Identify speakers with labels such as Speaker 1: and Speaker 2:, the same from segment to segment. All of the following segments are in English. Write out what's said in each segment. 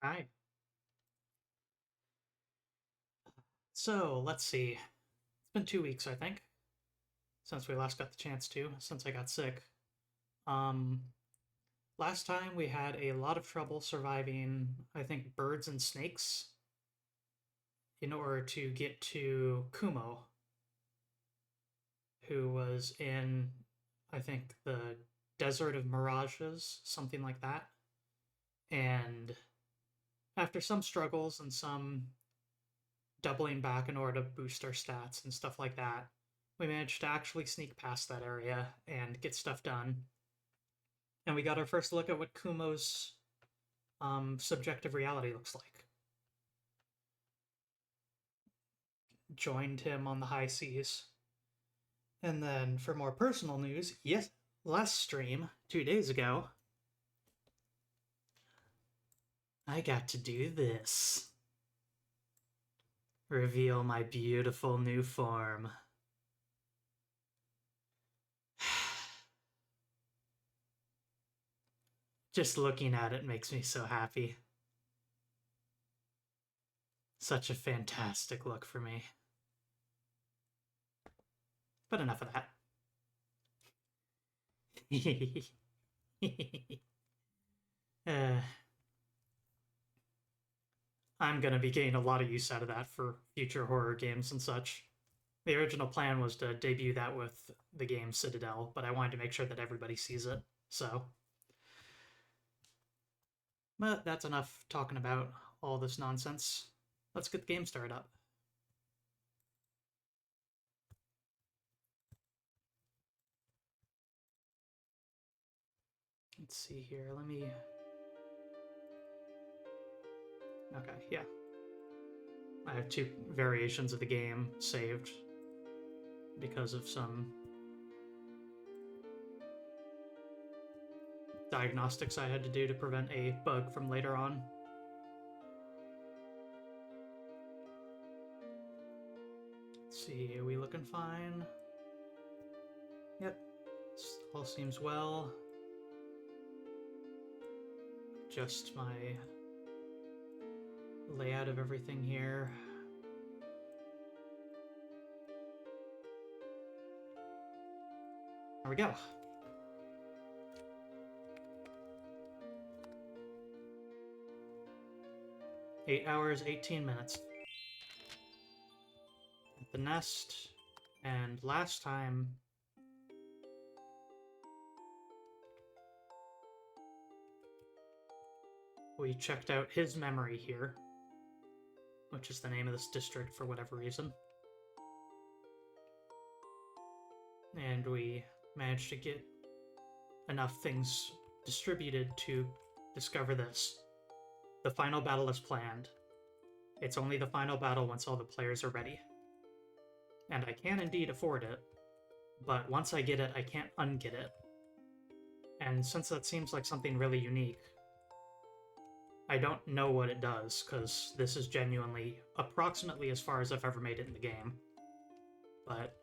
Speaker 1: Hi. So let's see. It's been 2 weeks, I think, since we last got the chance to, since I got sick. Um, Last time we had a lot of trouble surviving, I think, birds and snakes in order to get to Kumo, who was in, I think, the Desert of Mirages, something like that. And after some struggles and some doubling back in order to boost our stats and stuff like that, we managed to actually sneak past that area and get stuff done. And we got our first look at what Kumo's subjective reality looks like. Joined him on the high seas. And then for more personal news, yes, last stream, 2 days ago, I got to do this. Reveal my beautiful new form. Just looking at it makes me so happy. Such a fantastic look for me. But enough of that. uh, I'm going to be getting a lot of use out of that for future horror games and such. The original plan was to debut that with the game Citadel, but I wanted to make sure that everybody sees it. So, but that's enough talking about all this nonsense. Let's get the game started up. Let's see here. Let me. Okay, yeah. I have two variations of the game saved because of some diagnostics I had to do to prevent a bug from later on. Let's see, are we looking fine? Yep, all seems well. Just my layout of everything here. There we go. Eight hours, 18 minutes. At the nest, and last time we checked out his memory here, which is the name of this district for whatever reason. And we managed to get enough things distributed to discover this. The final battle is planned. It's only the final battle once all the players are ready. And I can indeed afford it, but once I get it, I can't unget it. And since that seems like something really unique, I don't know what it does, because this is genuinely approximately as far as I've ever made it in the game. But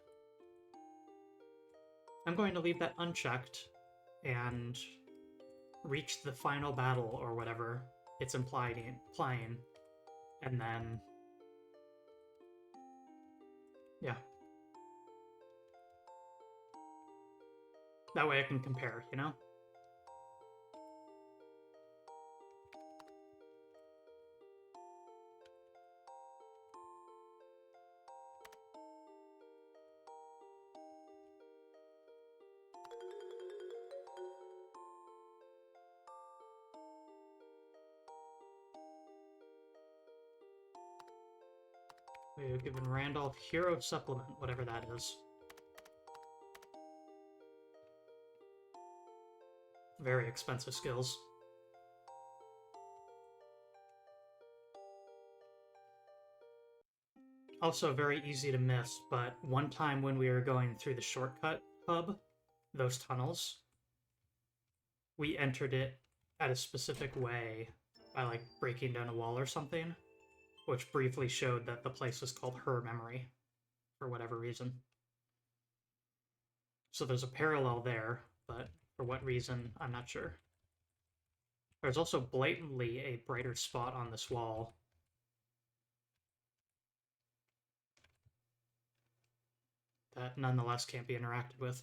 Speaker 1: I'm going to leave that unchecked and reach the final battle or whatever it's implying, and then yeah, that way I can compare, you know? We've given Randolph Hero Supplement, whatever that is. Very expensive skills. Also very easy to miss, but one time when we were going through the shortcut hub, those tunnels, we entered it at a specific way by like breaking down a wall or something, which briefly showed that the place was called Her Memory for whatever reason. So there's a parallel there, but for what reason, I'm not sure. There's also blatantly a brighter spot on this wall. That nonetheless can't be interacted with.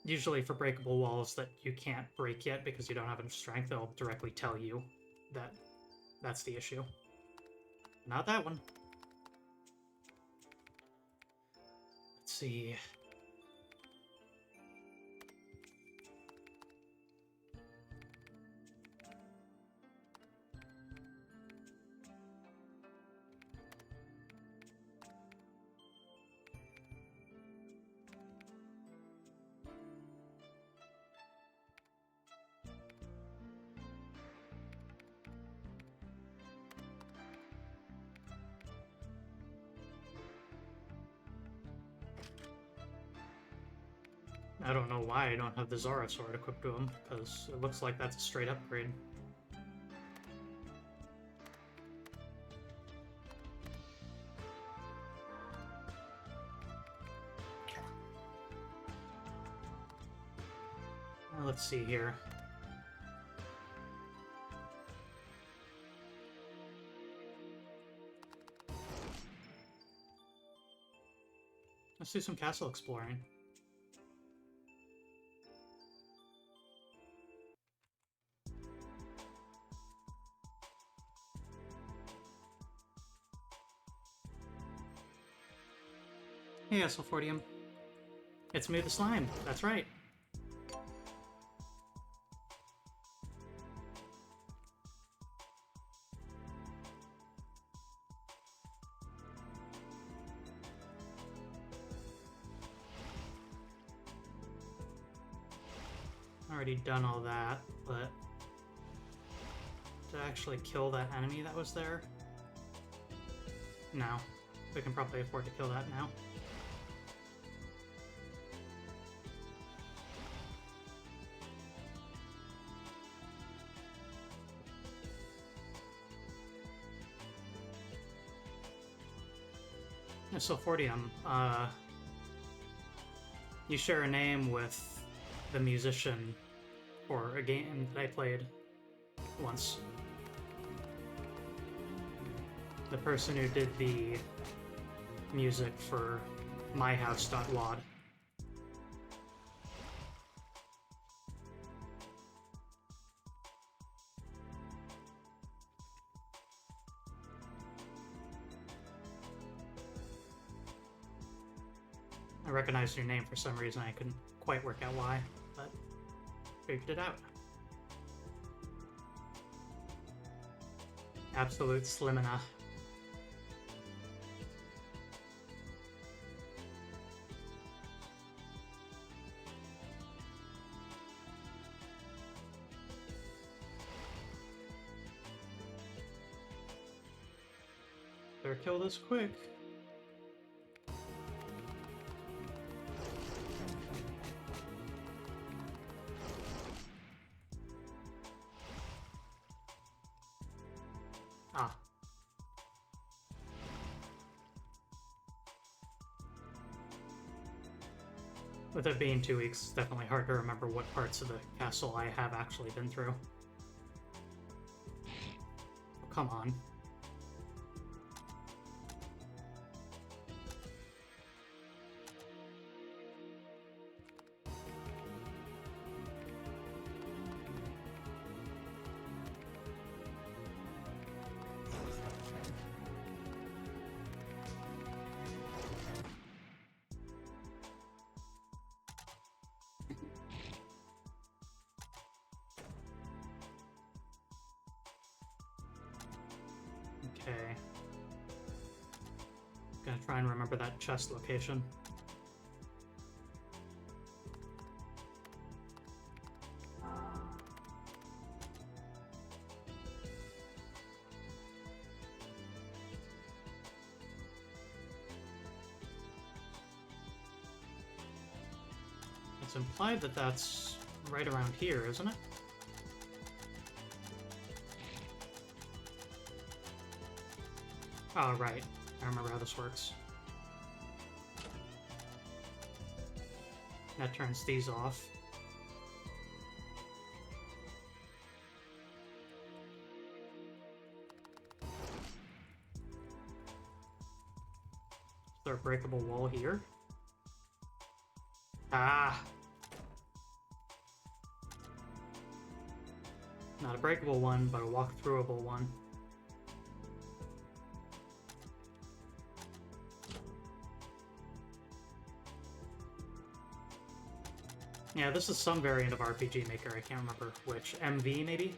Speaker 1: Usually for breakable walls that you can't break yet because you don't have enough strength, they'll directly tell you that that's the issue. Not that one. Let's see. I don't know why I don't have the Zara sword equipped to him, because it looks like that's a straight upgrade. Now let's see here. Let's do some castle exploring. Hey, Esselfordium. It's me, the slime. That's right. Already done all that, but to actually kill that enemy that was there? No. We can probably afford to kill that now. Esselfordium, you share a name with the musician for a game that I played once. The person who did the music for myhouse.wad. I recognized your name for some reason. I couldn't quite work out why, but figured it out. Absolute slimina. Better kill this quick. Ah. With it being 2 weeks, it's definitely hard to remember what parts of the castle I have actually been through. Oh, come on. Okay. Gonna try and remember that chest location. It's implied that that's right around here, isn't it? Oh, right. I remember how this works. That turns these off. breakable wall here? Ah! Not a breakable one, but a walk-throughable one. Yeah, this is some variant of RPG Maker. I can't remember which. MV, maybe?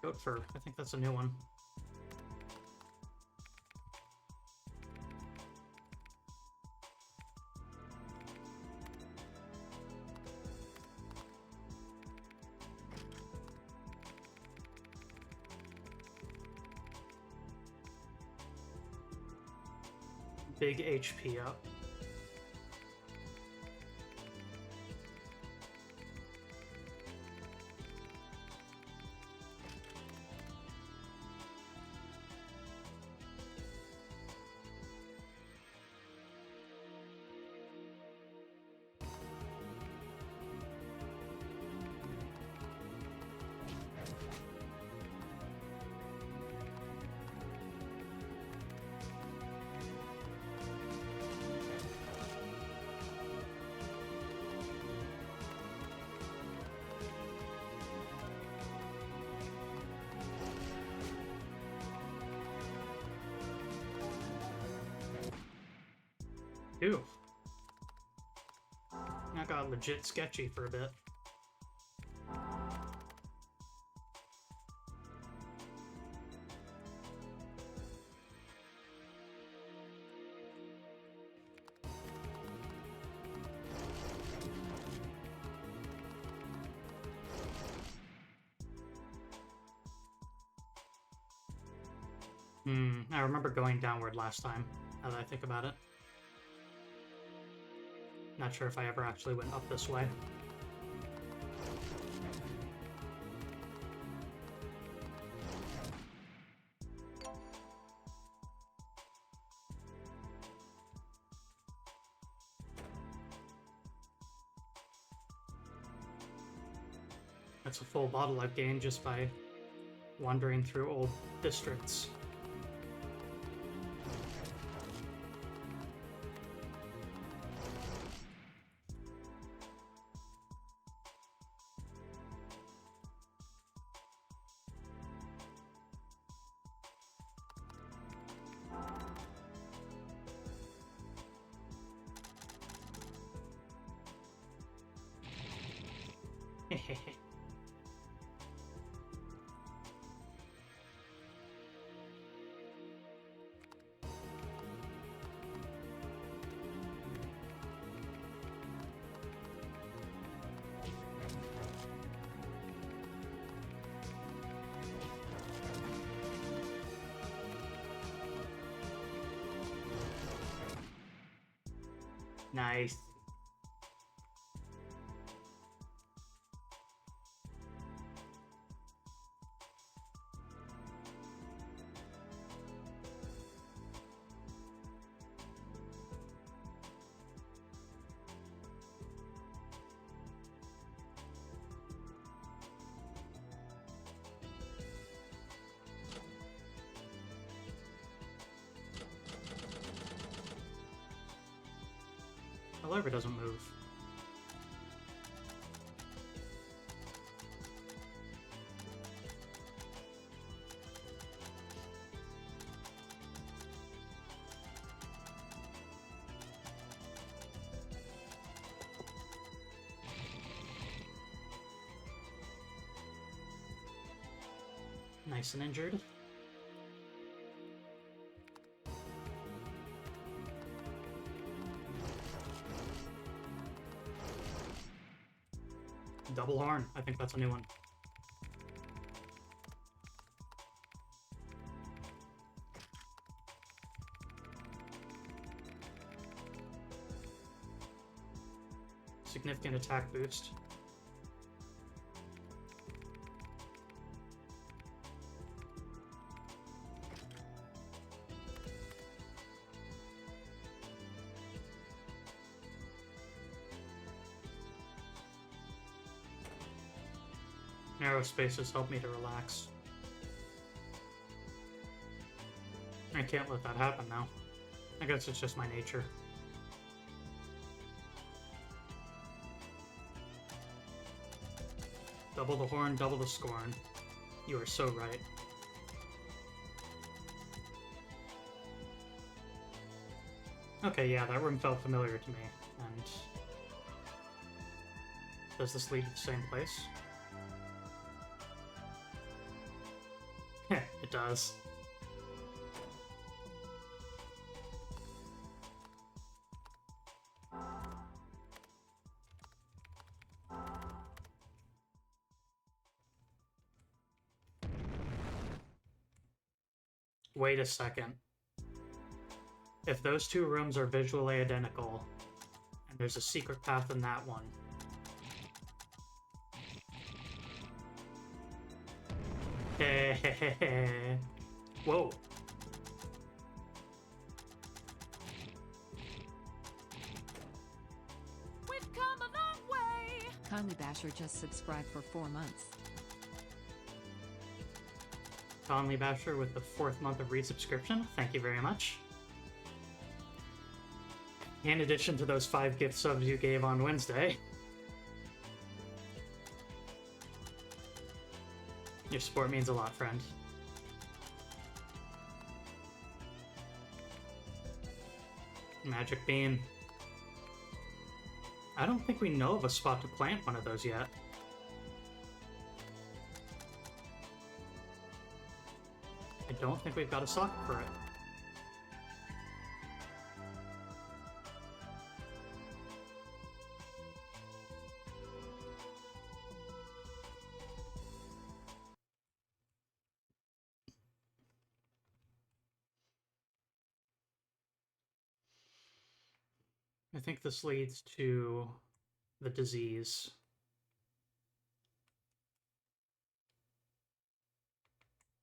Speaker 1: Goat fur. I think that's a new one. Big HP up. Ew. That got legit sketchy for a bit. I remember going downward last time, now that I think about it. Not sure if I ever actually went up this way. That's a full bottle I've gained just by wandering through old districts. Nice. The lever doesn't move. Nice and injured. Double horn. I think that's a new one. significant attack boost. Narrow spaces help me to relax. I can't let that happen now. I guess it's just my nature. Double the horn, double the scorn. You are so right. Okay, yeah, that room felt familiar to me. And does this lead to the same place? Heh, it does. Wait a second. If those two rooms are visually identical, and there's a secret path in that one, whoa.
Speaker 2: We've come a long way.
Speaker 3: Conley Basher just subscribed for 4 months.
Speaker 1: Conley Basher with the 4th month of resubscription. Thank you very much. In addition to those 5 gift subs you gave on Wednesday. Your support means a lot, friend. Magic Beam. I don't think we know of a spot to plant one of those yet. I don't think we've got a socket for it. I think this leads to the disease.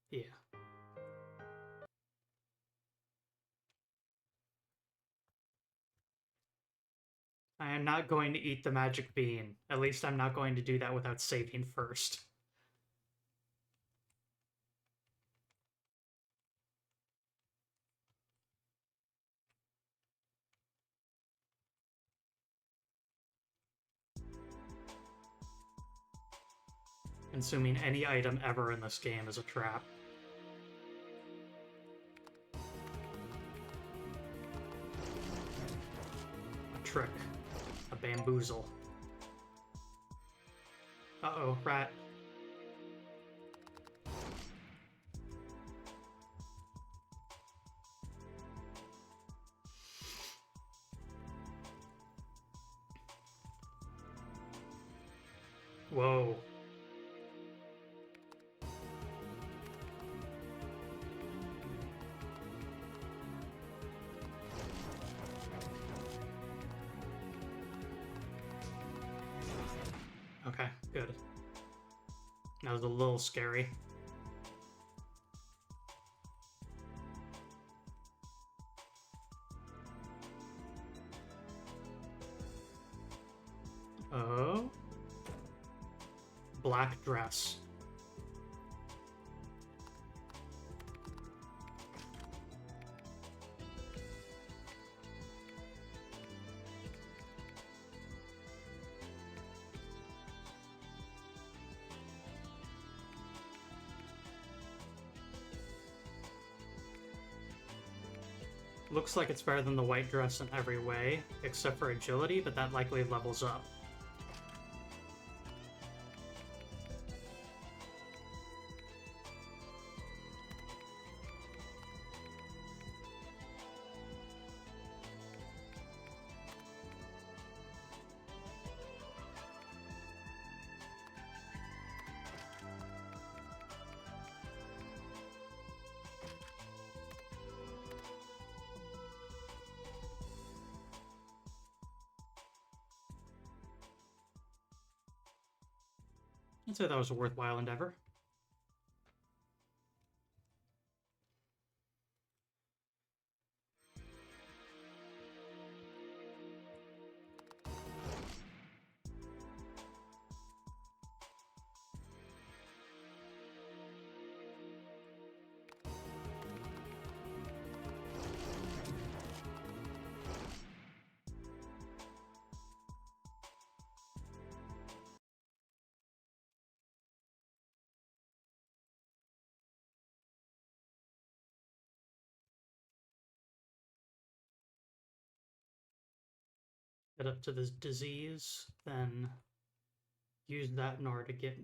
Speaker 1: Yeah. I am not going to eat the magic bean. At least I'm not going to do that without saving first. Consuming any item ever in this game is a trap. A trick. A bamboozle. Uh-oh, rat. Whoa. Okay, good. That was a little scary. Oh. Black dress. Looks like it's better than the white dress in every way, except for agility, but that likely levels up. I'd say that was a worthwhile endeavor. Get up to this disease, then use that in order to get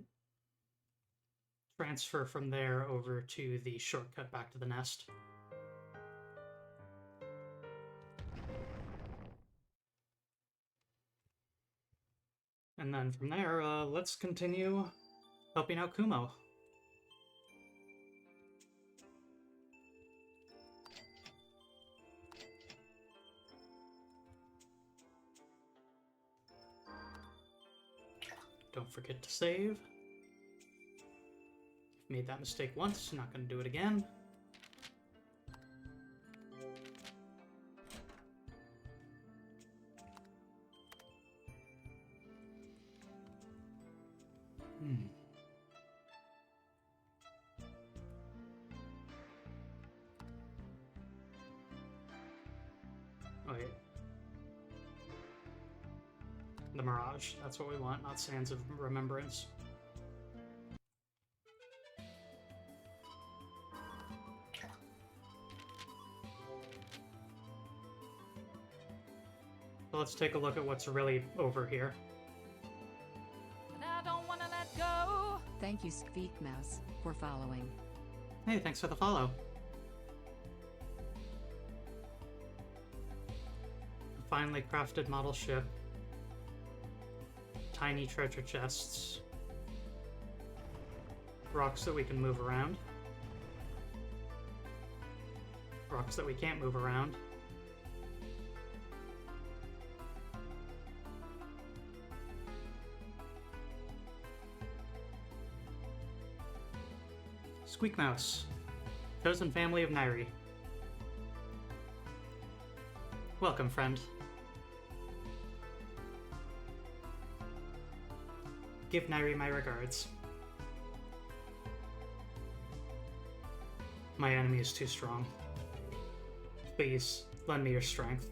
Speaker 1: transfer from there over to the shortcut back to the nest. And then from there, let's continue helping out Kumo. Don't forget to save. Made that mistake once, not going to do it again. Oh, yeah. The Mirage, that's what we want, not Sands of Remembrance. So let's take a look at what's really over here.
Speaker 2: And I don't wanna let go.
Speaker 3: Thank you, Squeak Mouse, for following.
Speaker 1: Hey, thanks for the follow. A finely crafted model ship. Tiny treasure chests. Rocks that we can move around. Rocks that we can't move around. Squeak Mouse, chosen family of Nairi. Welcome, friend. Give Nairi my regards. My enemy is too strong. Please, lend me your strength.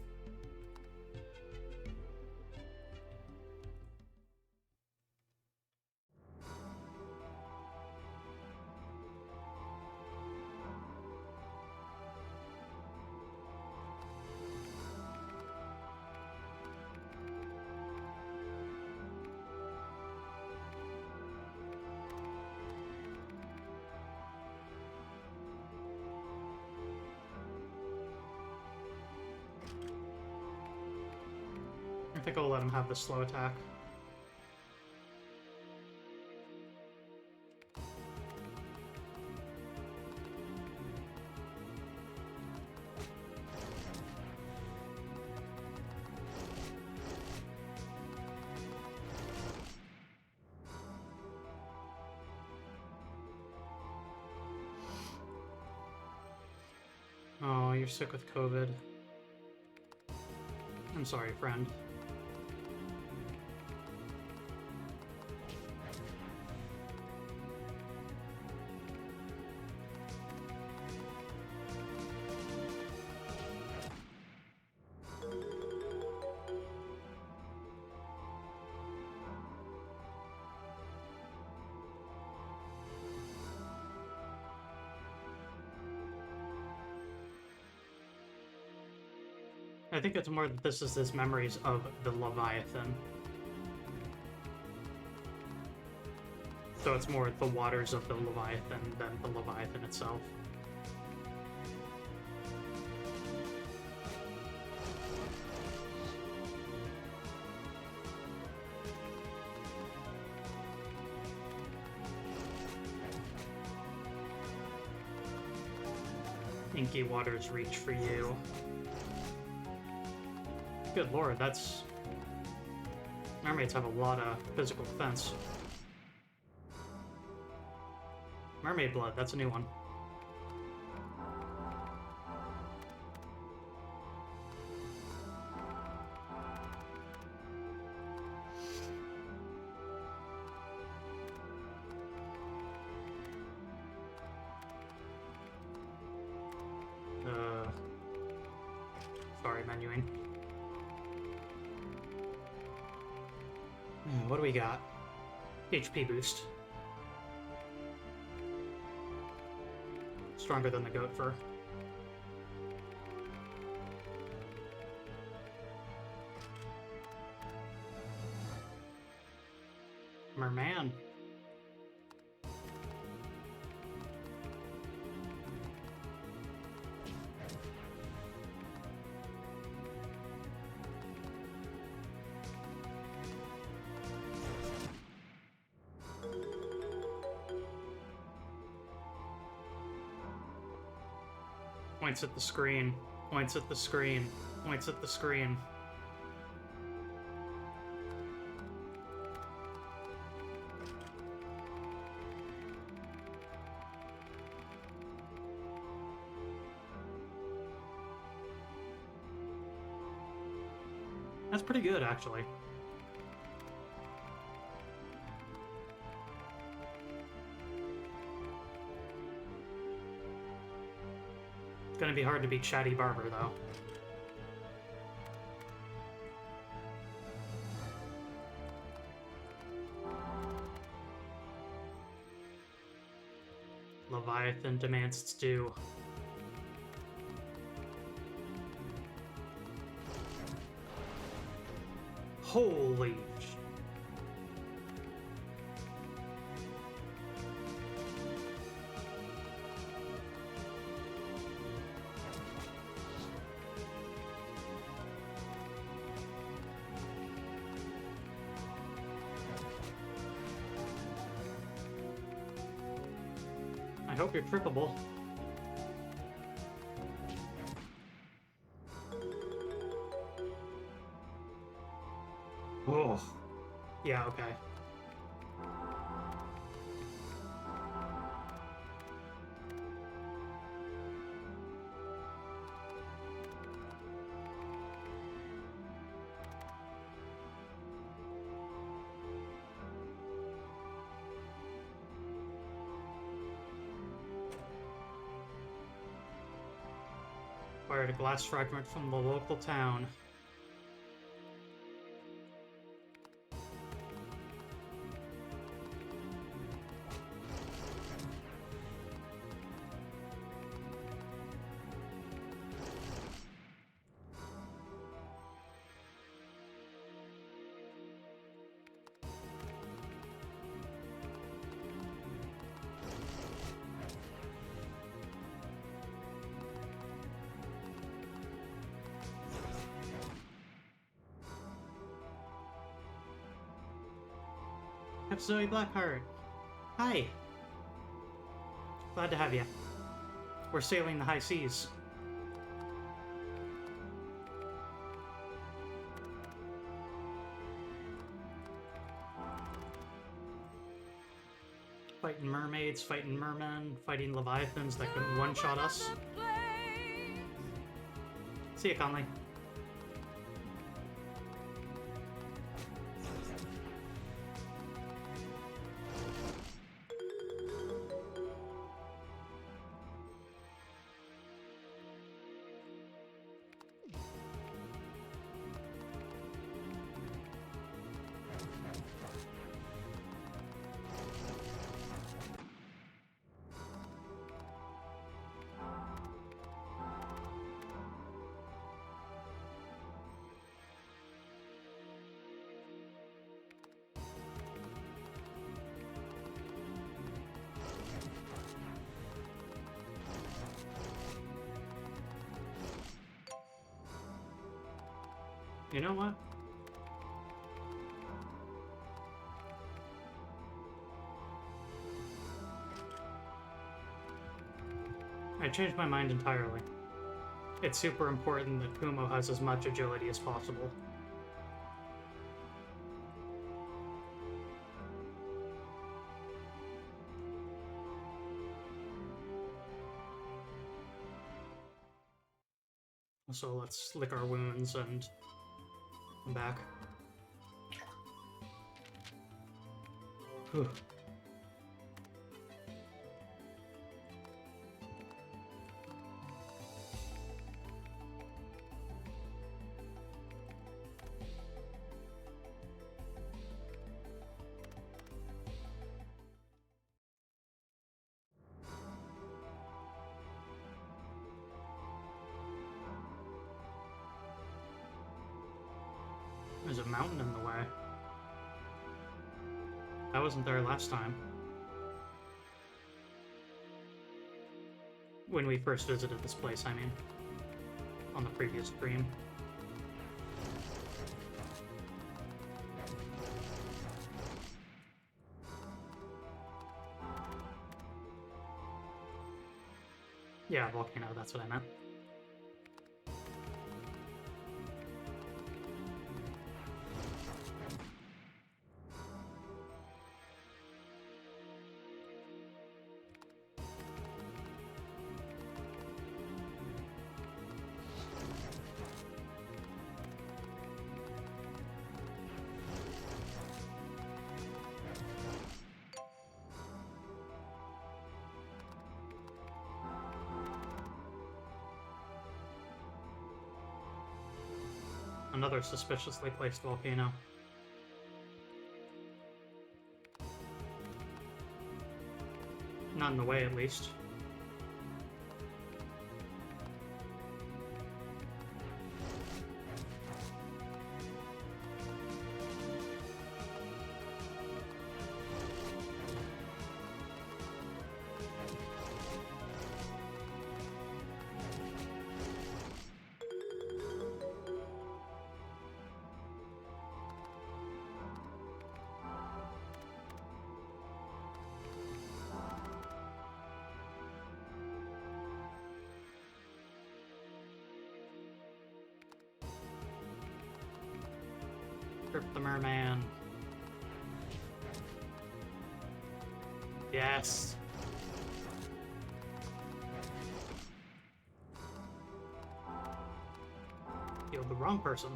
Speaker 1: I think I'll let him have the slow attack. Oh, you're sick with COVID. I'm sorry, friend. I think it's more that this is his memories of the Leviathan. So it's more the waters of the Leviathan than the Leviathan itself. Inky waters reach for you. Good lord, that's... Mermaids have a lot of physical defense. Mermaid blood, that's a new one. Sorry, menuing. What do we got? HP boost. Stronger than the goat fur. Merman. Points at the screen. Points at the screen. Points at the screen. That's pretty good, actually. It's gonna be hard to beat Chatty Barber, though. Leviathan demands its due. Holy sh... I hope you're trippable. Oh. Yeah, okay. Acquired a glass fragment from the local town. Have Zoe Blackheart. Hi. Glad to have you. We're sailing the high seas. Fighting mermaids, fighting mermen, fighting leviathans that can one-shot us. See ya, Conley. You know what? I changed my mind entirely. It's super important that Kumo has as much agility as possible. So let's lick our wounds and come back. Whew. There's a mountain in the way. I wasn't there last time. When we first visited this place, I mean. On the previous stream. Yeah, volcano, that's what I meant. Another suspiciously placed volcano. Not in the way, at least. Trip the merman. Yes. Killed the wrong person.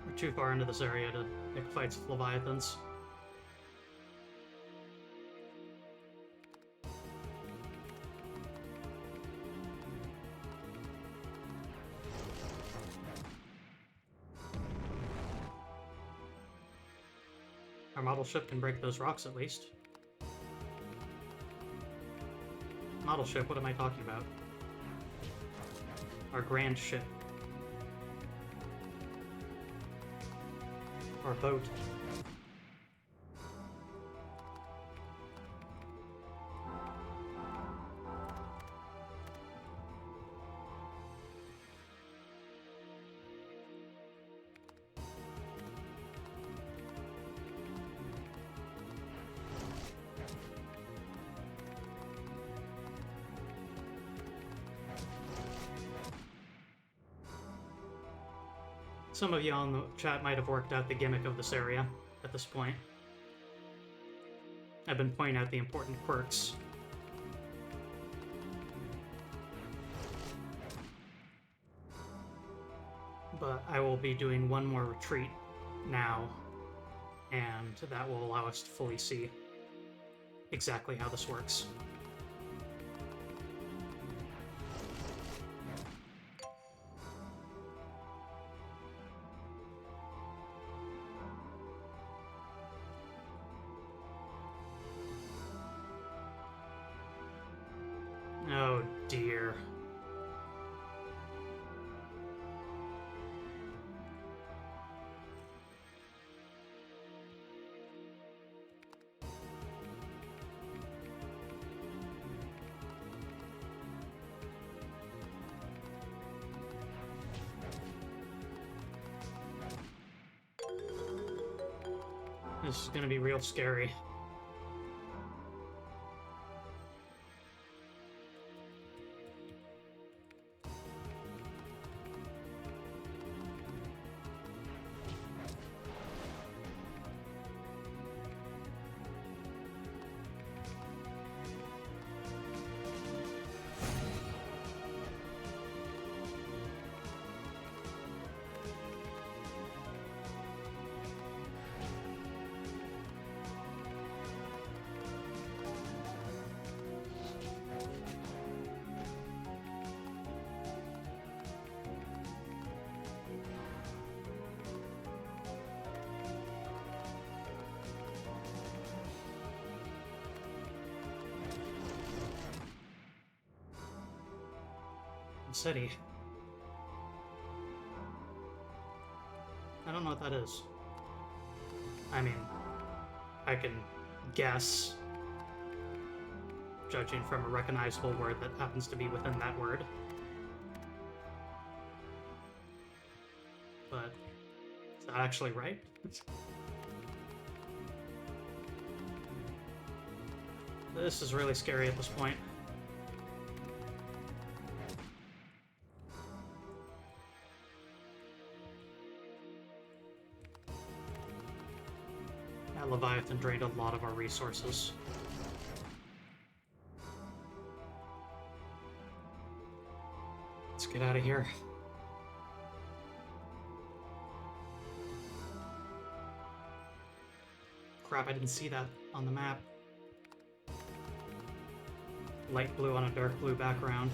Speaker 1: We're too far into this area to pick fights with Leviathans. Our model ship can break those rocks at least. Model ship, what am I talking about? Our grand ship. Our boat. Some of you on the chat might have worked out the gimmick of this area at this point. I've been pointing out the important quirks. But I will be doing one more retreat now, and that will allow us to fully see exactly how this works. Oh dear. This is gonna be real scary. city. I don't know what that is. I mean, I can guess, judging from a recognizable word that happens to be within that word. But is that actually right? This is really scary at this point. That Leviathan drained a lot of our resources. Let's get out of here. Crap, I didn't see that on the map. Light blue on a dark blue background.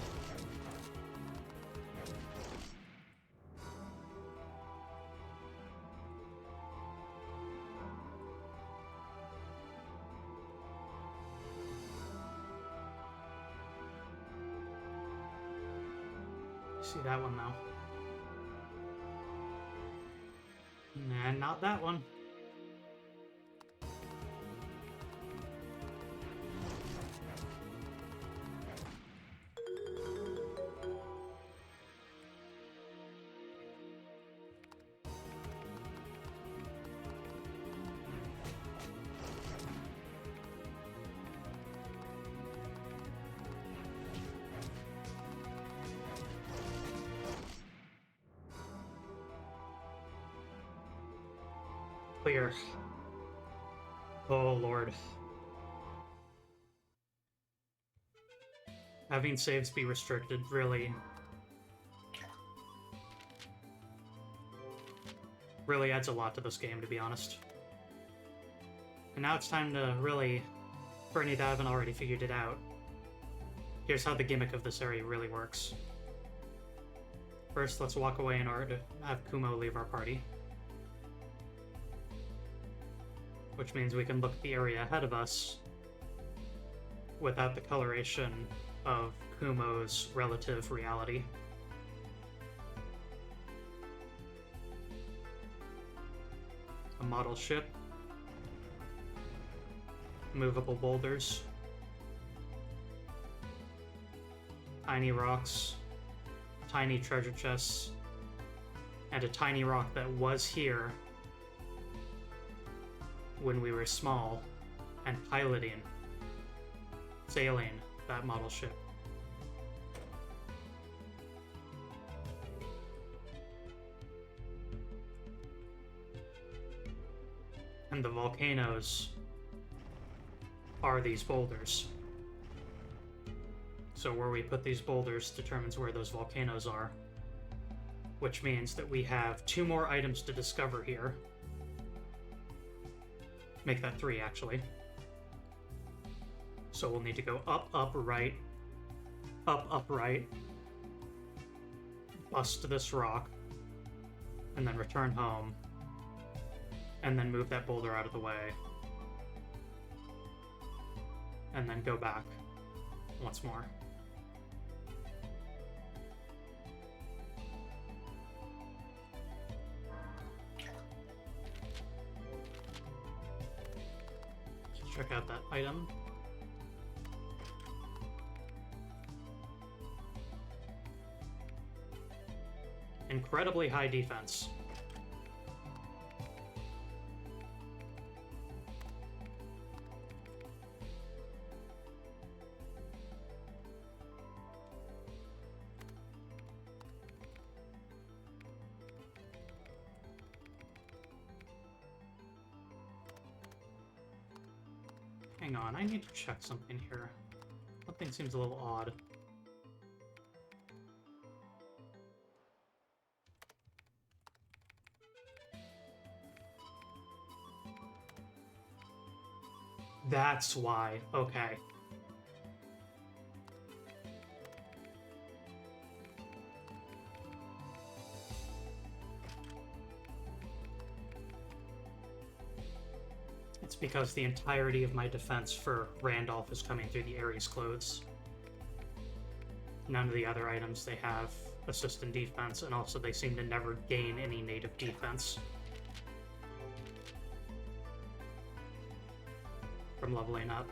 Speaker 1: See that one though. Nah, not that one. Clear. Oh, Lord. Having saves be restricted really adds a lot to this game, to be honest. And now it's time to really, for any that haven't already figured it out, here's how the gimmick of this area really works. First, let's walk away in order to have Kumo leave our party. Which means we can look at the area ahead of us without the coloration of Kumo's relative reality. A model ship, movable boulders, tiny rocks, tiny treasure chests, and a tiny rock that was here when we were small and piloting, sailing that model ship. And the volcanoes are these boulders. So where we put these boulders determines where those volcanoes are, which means that we have 2 more items to discover here. Make that 3, actually. So we'll need to go up, up, right, bust this rock, and then return home, and then move that boulder out of the way, and then go back once more. Check out that item. Incredibly high defense. Hang on, I need to check something here. Something seems a little odd. That's why. Okay. It's because the entirety of my defense for Randolph is coming through the Ares clothes. none of the other items they have assist in defense, and also they seem to never gain any native defense from leveling up.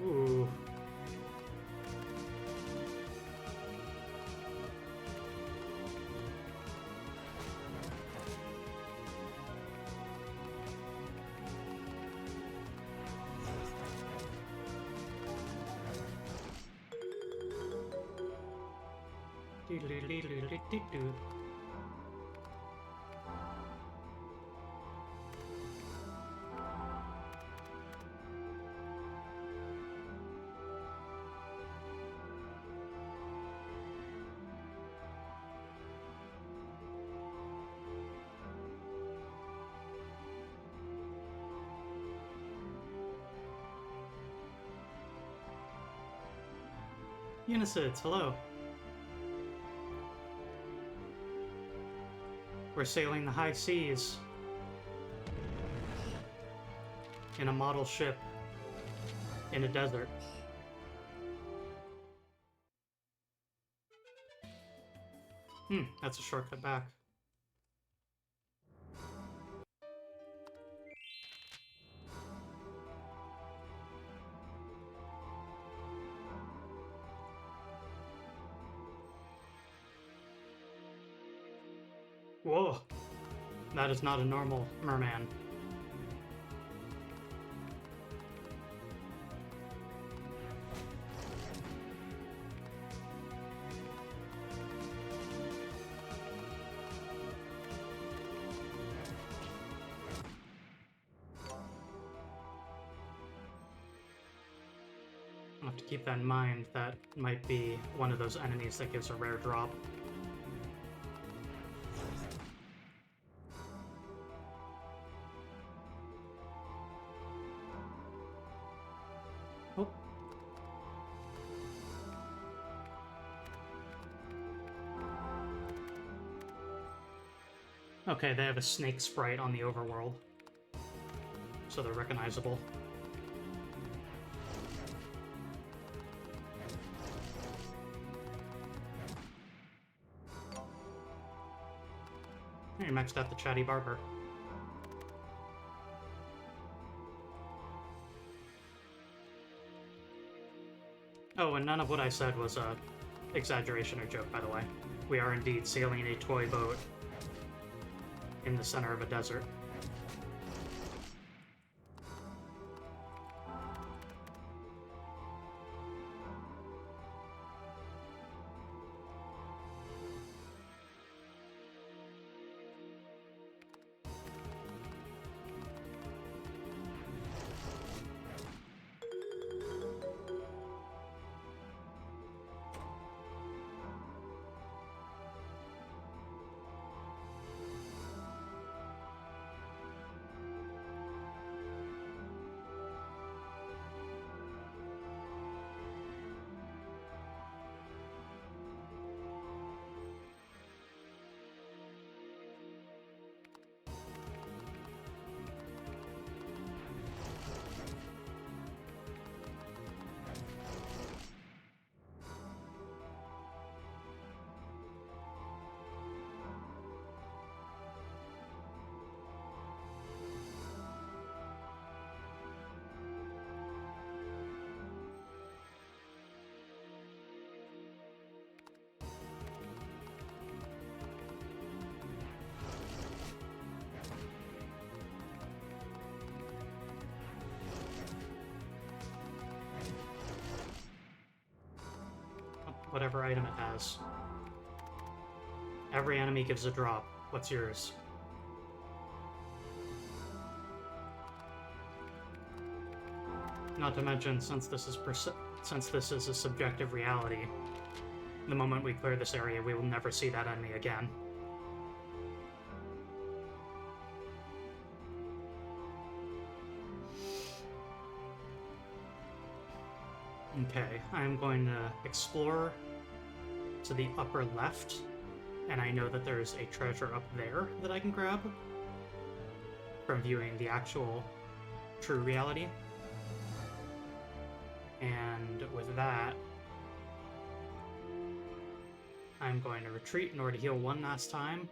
Speaker 1: Ooh. Doo-doo-doo-doo-doo-doo-doo. Unicids, hello. We're sailing the high seas in a model ship in a desert. That's a shortcut back. Whoa, that is not a normal merman. I'll have to keep that in mind. That might be one of those enemies that gives a rare drop. Oh. Okay, they have a snake sprite on the overworld, so they're recognizable. You maxed out the chatty barber. Oh, and none of what I said was a exaggeration or joke, by the way. We are indeed sailing a toy boat in the center of a desert. whatever item it has. Every enemy gives a drop. What's yours? Not to mention, since this is a subjective reality, the moment we clear this area, we will never see that enemy again. Okay, I'm going to explore to the upper left, and I know that there's a treasure up there that I can grab from viewing the actual true reality. And with that, I'm going to retreat in order to heal one last time.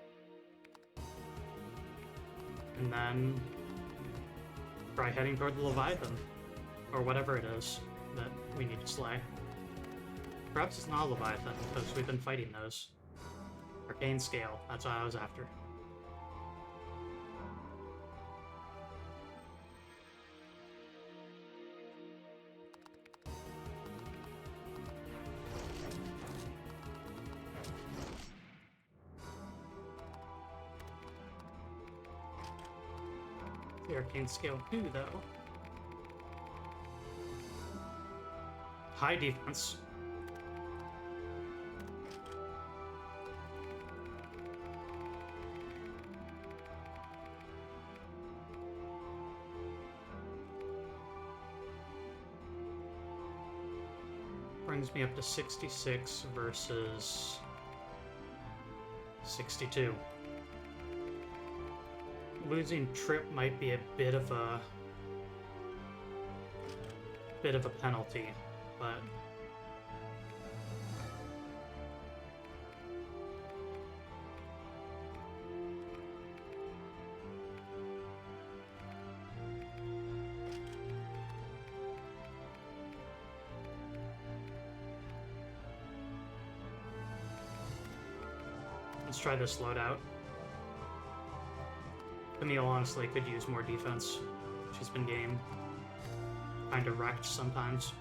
Speaker 1: And then try heading toward the Leviathan, or whatever it is that we need to slay. Perhaps it's not a Leviathan, because we've been fighting those. Arcane Scale, that's what I was after. The Arcane Scale too, though. High defense. Brings me up to 66 versus 62. Losing Trip might be a bit of a penalty, but let's try this loadout. Camille honestly could use more defense. She's been getting kind of wrecked sometimes.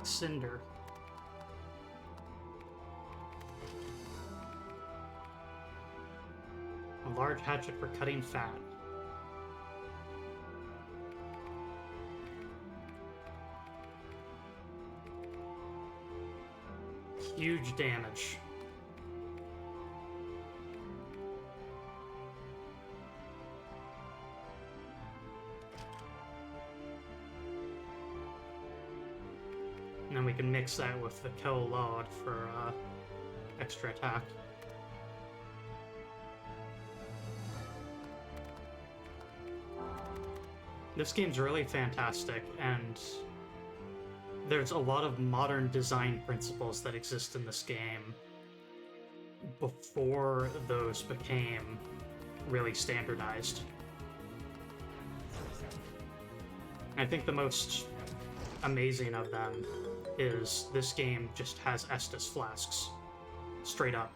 Speaker 1: Cinder. A large hatchet for cutting fat. Huge damage. And then we can mix that with the kill load for extra attack. This game's really fantastic, and there's a lot of modern design principles that exist in this game before those became really standardized. I think the most amazing of them is this game just has Estus flasks. Straight up.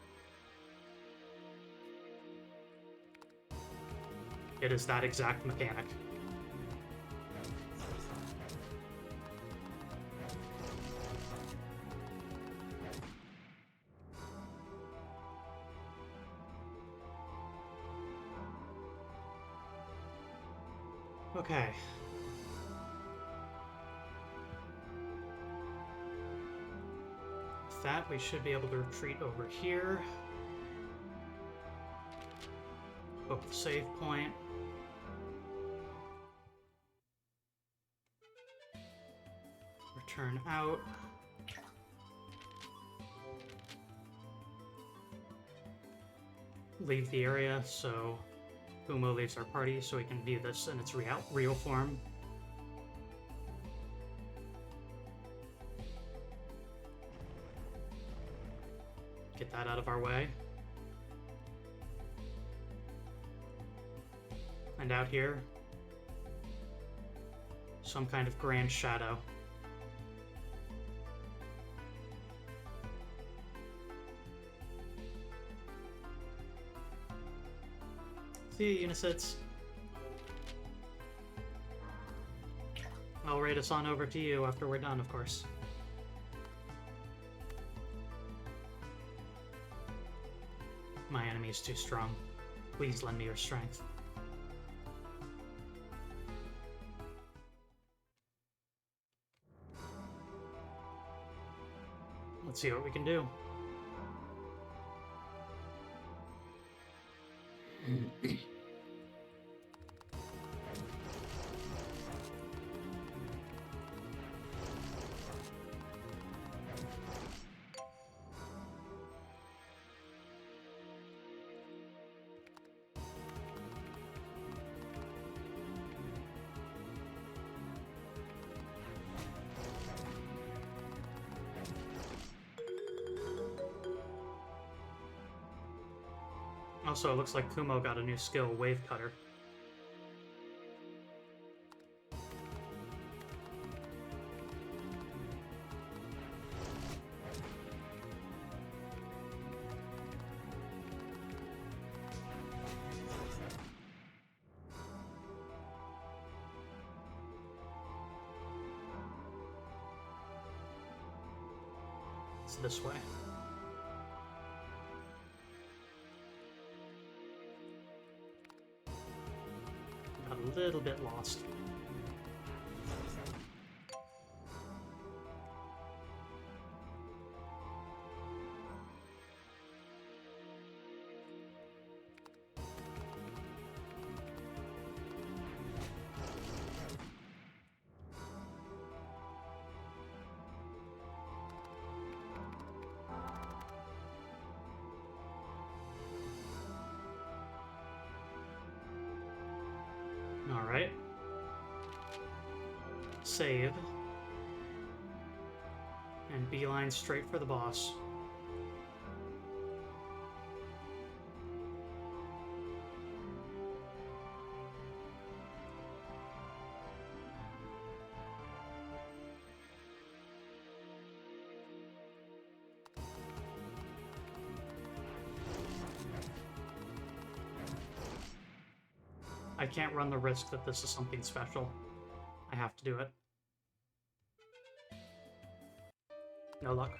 Speaker 1: It is that exact mechanic. Okay. With that, we should be able to retreat over here. Book the save point. Return out. Leave the area so Kumo leaves our party so we can view this in its real form. Get that out of our way. And out here, some kind of grand shadow. See you, Unisits. I'll raid us on over to you after we're done, of course. My enemy is too strong. Please lend me your strength. Let's see what we can do. Also, it looks like Kumo got a new skill, Wave Cutter. It's this way. A little bit lost. Alright. Save. And beeline straight for the boss. I can't run the risk that this is something special. I have to do it. No luck.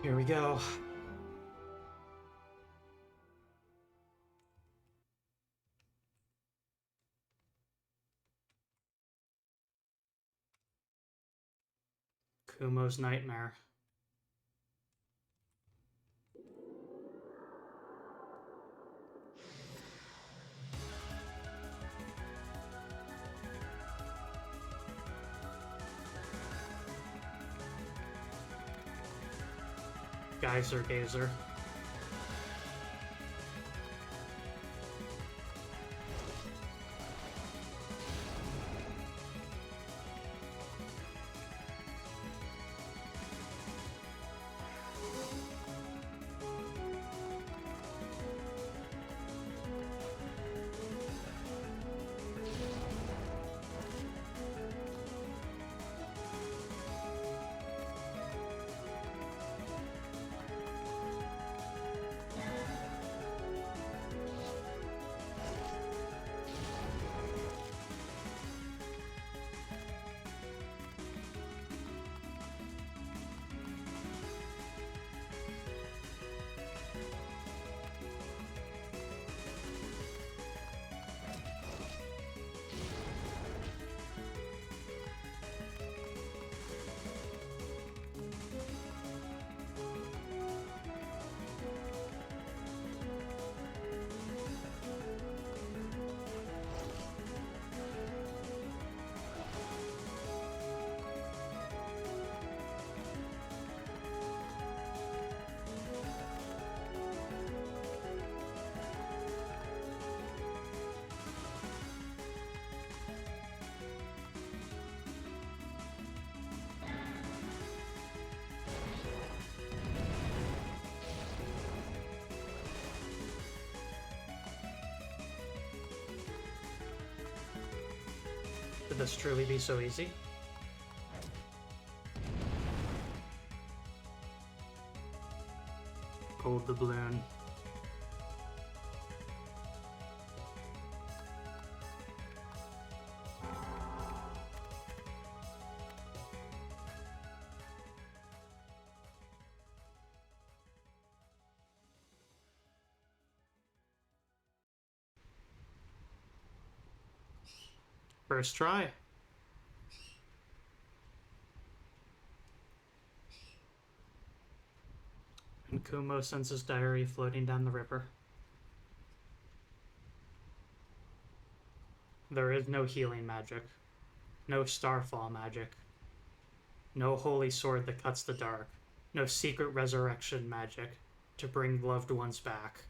Speaker 1: Here we go. Kumo's Nightmare. Geyser Gazer. Could this truly be so easy? Gold doubloon. First try. And Kumo sends his diary floating down the river. There is no healing magic, no starfall magic, no holy sword that cuts the dark, no secret resurrection magic to bring loved ones back.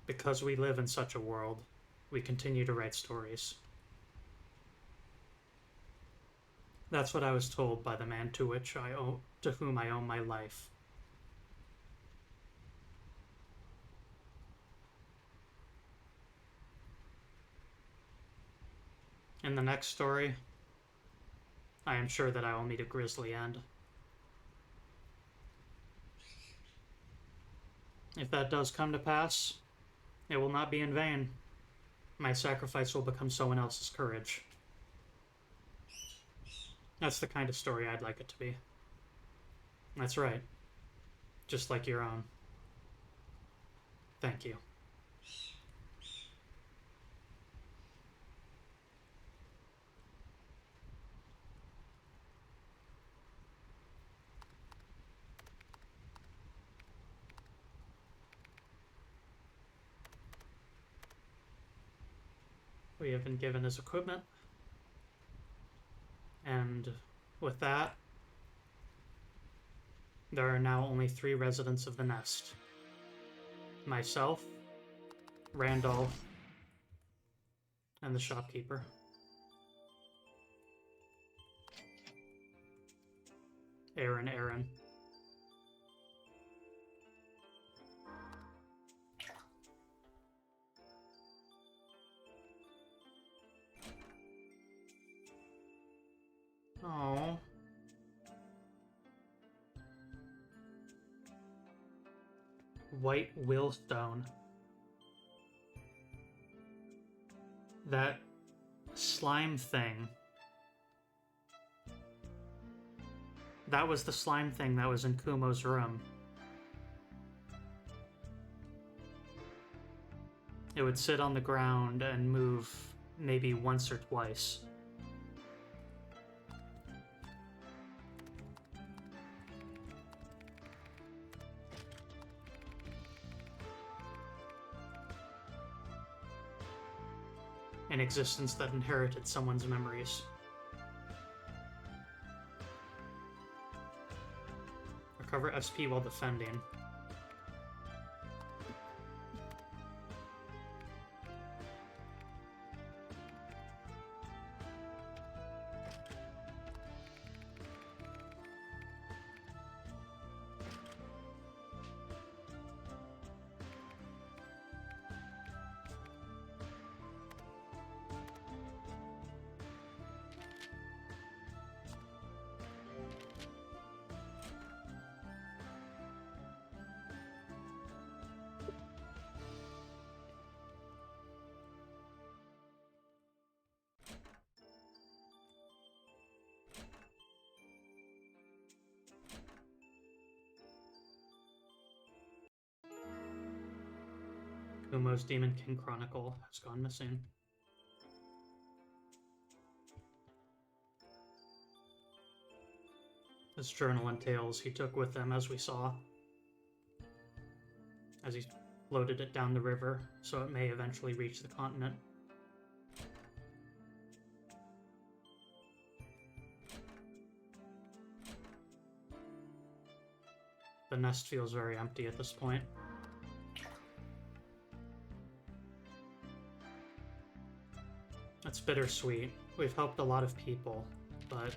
Speaker 1: Because we live in such a world, we continue to write stories. That's what I was told by the man to whom I owe my life. In the next story, I am sure that I will meet a grisly end. If that does come to pass, it will not be in vain. My sacrifice will become someone else's courage. That's the kind of story I'd like it to be. That's right. Just like your own. Thank you. We have been given his equipment. And with that, there are now only 3 residents of the nest. Myself, Randolph, and the shopkeeper. Aaron. Oh. White Willstone. That slime thing. That was the slime thing that was in Kumo's room. It would sit on the ground and move maybe once or twice. An existence that inherited someone's memories. Recover SP while defending. Kumo's Demon King Chronicle has gone missing. His journal and tales he took with him, as we saw, as he floated it down the river, so it may eventually reach the continent. The nest feels very empty at this point. It's bittersweet. We've helped a lot of people, but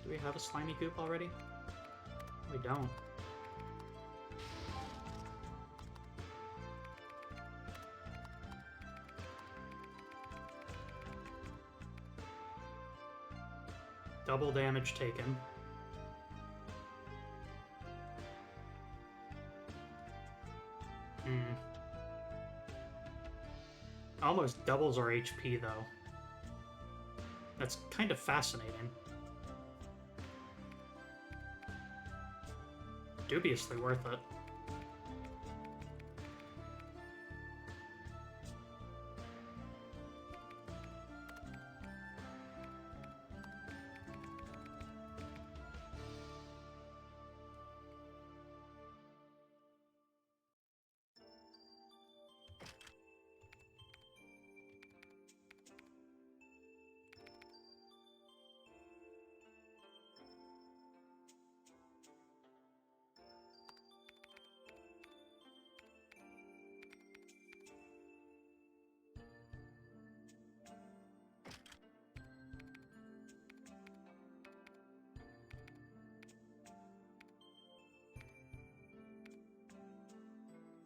Speaker 1: Do we have a slimy goop already? We don't. Double damage taken. Almost doubles our HP, though. That's kind of fascinating. Dubiously worth it.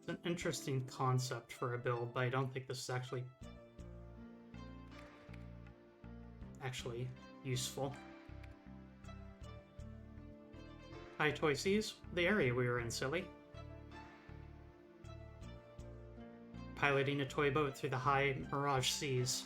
Speaker 1: It's an interesting concept for a build, but I don't think this is actually useful. Hi, Toysies. The area we were in, silly. Piloting a toy boat through the high mirage seas.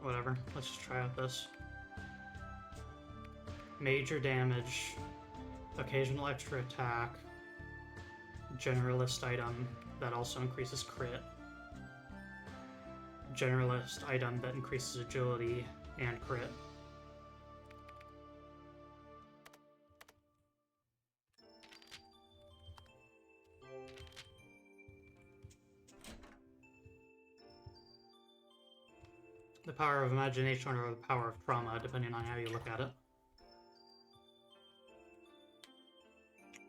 Speaker 1: Whatever, let's just try out this. Major damage, occasional extra attack, generalist item that also increases crit, generalist item that increases agility and crit. The power of imagination or the power of trauma, depending on how you look at it.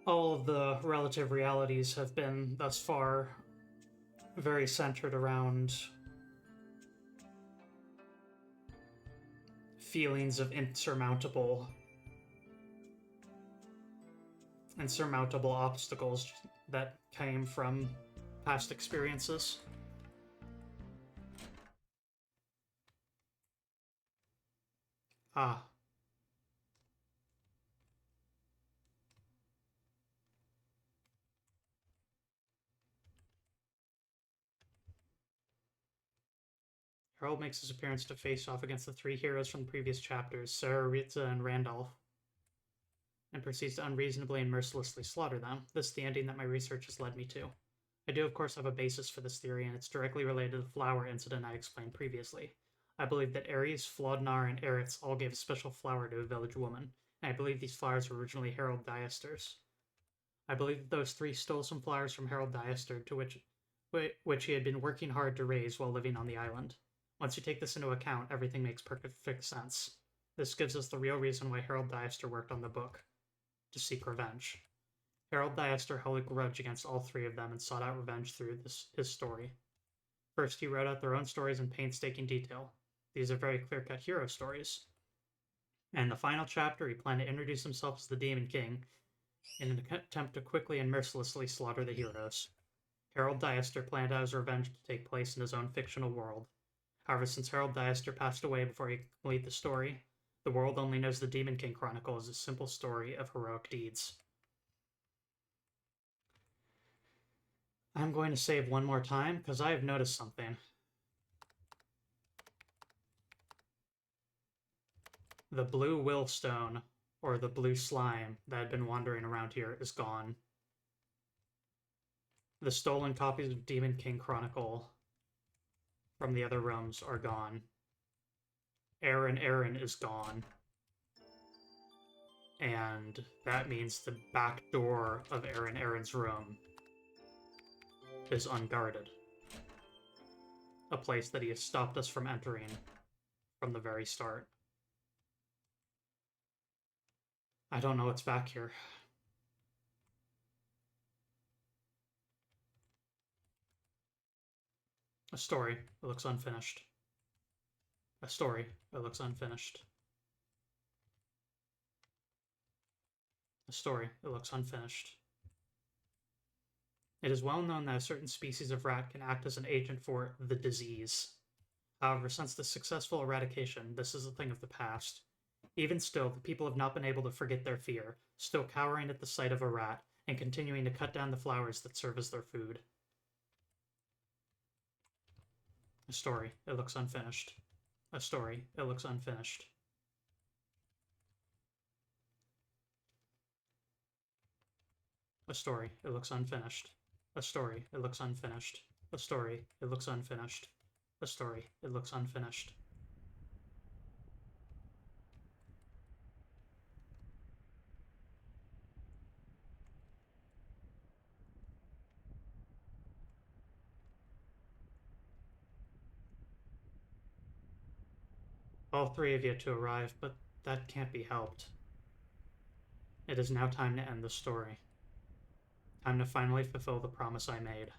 Speaker 1: All of the relative realities have been, thus far, very centered around feelings of insurmountable obstacles that came from past experiences. Ah. Harold makes his appearance to face off against the three heroes from the previous chapters, Sarah, Ritza, and Randolph, and proceeds to unreasonably and mercilessly slaughter them. This is the ending that my research has led me to. I do, of course, have a basis for this theory, and it's directly related to the flower incident I explained previously. I believe that Ares, Flodnar, and Eretz all gave a special flower to a village woman, and I believe these flowers were originally Harold Diester's. I believe that those three stole some flowers from Harold Diester, to which he had been working hard to raise while living on the island. Once you take this into account, everything makes perfect sense. This gives us the real reason why Harold Diester worked on the book, to seek revenge. Harold Diester held a grudge against all three of them and sought out revenge through his story. First, he wrote out their own stories in painstaking detail. These are very clear-cut hero stories. And in the final chapter, he planned to introduce himself as the Demon King in an attempt to quickly and mercilessly slaughter the heroes. Harold Diester planned out his revenge to take place in his own fictional world. However, since Harold Diester passed away before he could complete the story, the world only knows the Demon King Chronicle as a simple story of heroic deeds. I'm going to save one more time, because I have noticed something. The blue willstone, or the blue slime, that had been wandering around here is gone. The stolen copies of Demon King Chronicle from the other rooms are gone. Aaron is gone. And that means the back door of Aaron's room is unguarded. A place that he has stopped us from entering from the very start. I don't know what's back here. A story. It looks unfinished. A story. It looks unfinished. A story. It looks unfinished. It is well known that a certain species of rat can act as an agent for the disease. However, since the successful eradication, this is a thing of the past. Even still, the people have not been able to forget their fear, still cowering at the sight of a rat, and continuing to cut down the flowers that serve as their food. A story. It looks unfinished. A story. It looks unfinished. A story. It looks unfinished. A story. It looks unfinished. A story. It looks unfinished. A story. It looks unfinished. All three of you to arrive, but that can't be helped. It is now time to end the story. Time to finally fulfill the promise I made.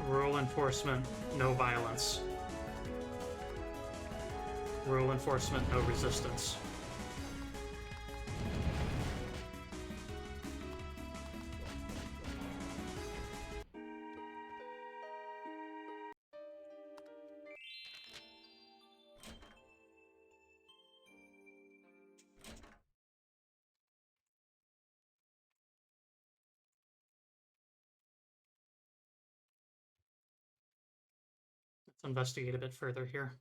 Speaker 1: Rule enforcement, no violence. Rule enforcement, no resistance. Let's investigate a bit further here.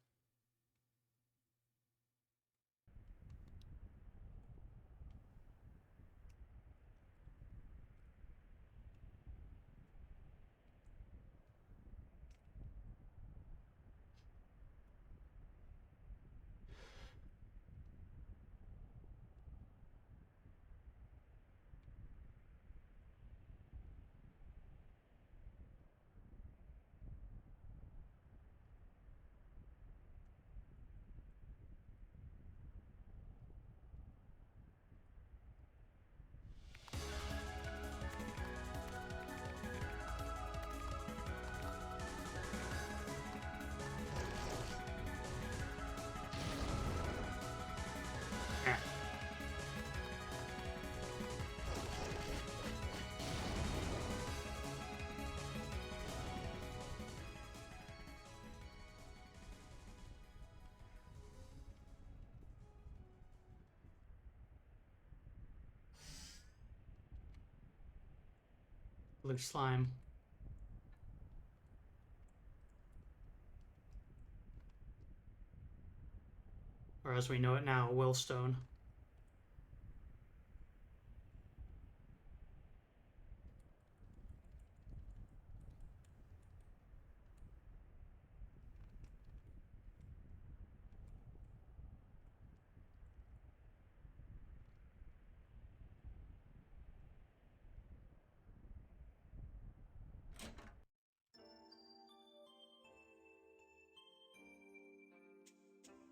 Speaker 1: Eh. Blue slime. Or as we know it now, Willstone.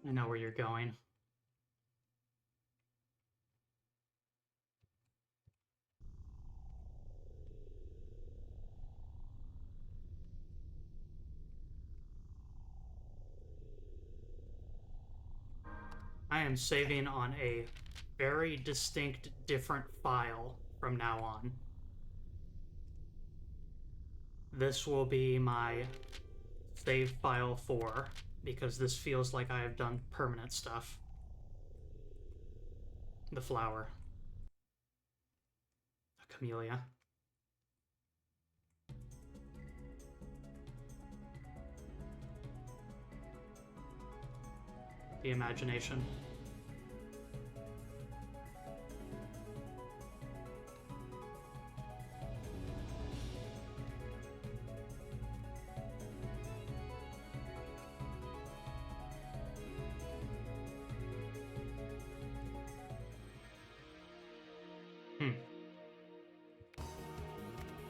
Speaker 1: I know where you're going. I am saving on a very distinct, different file from now on. This will be my save file 4, because this feels like I have done permanent stuff. The flower. A camellia. The imagination.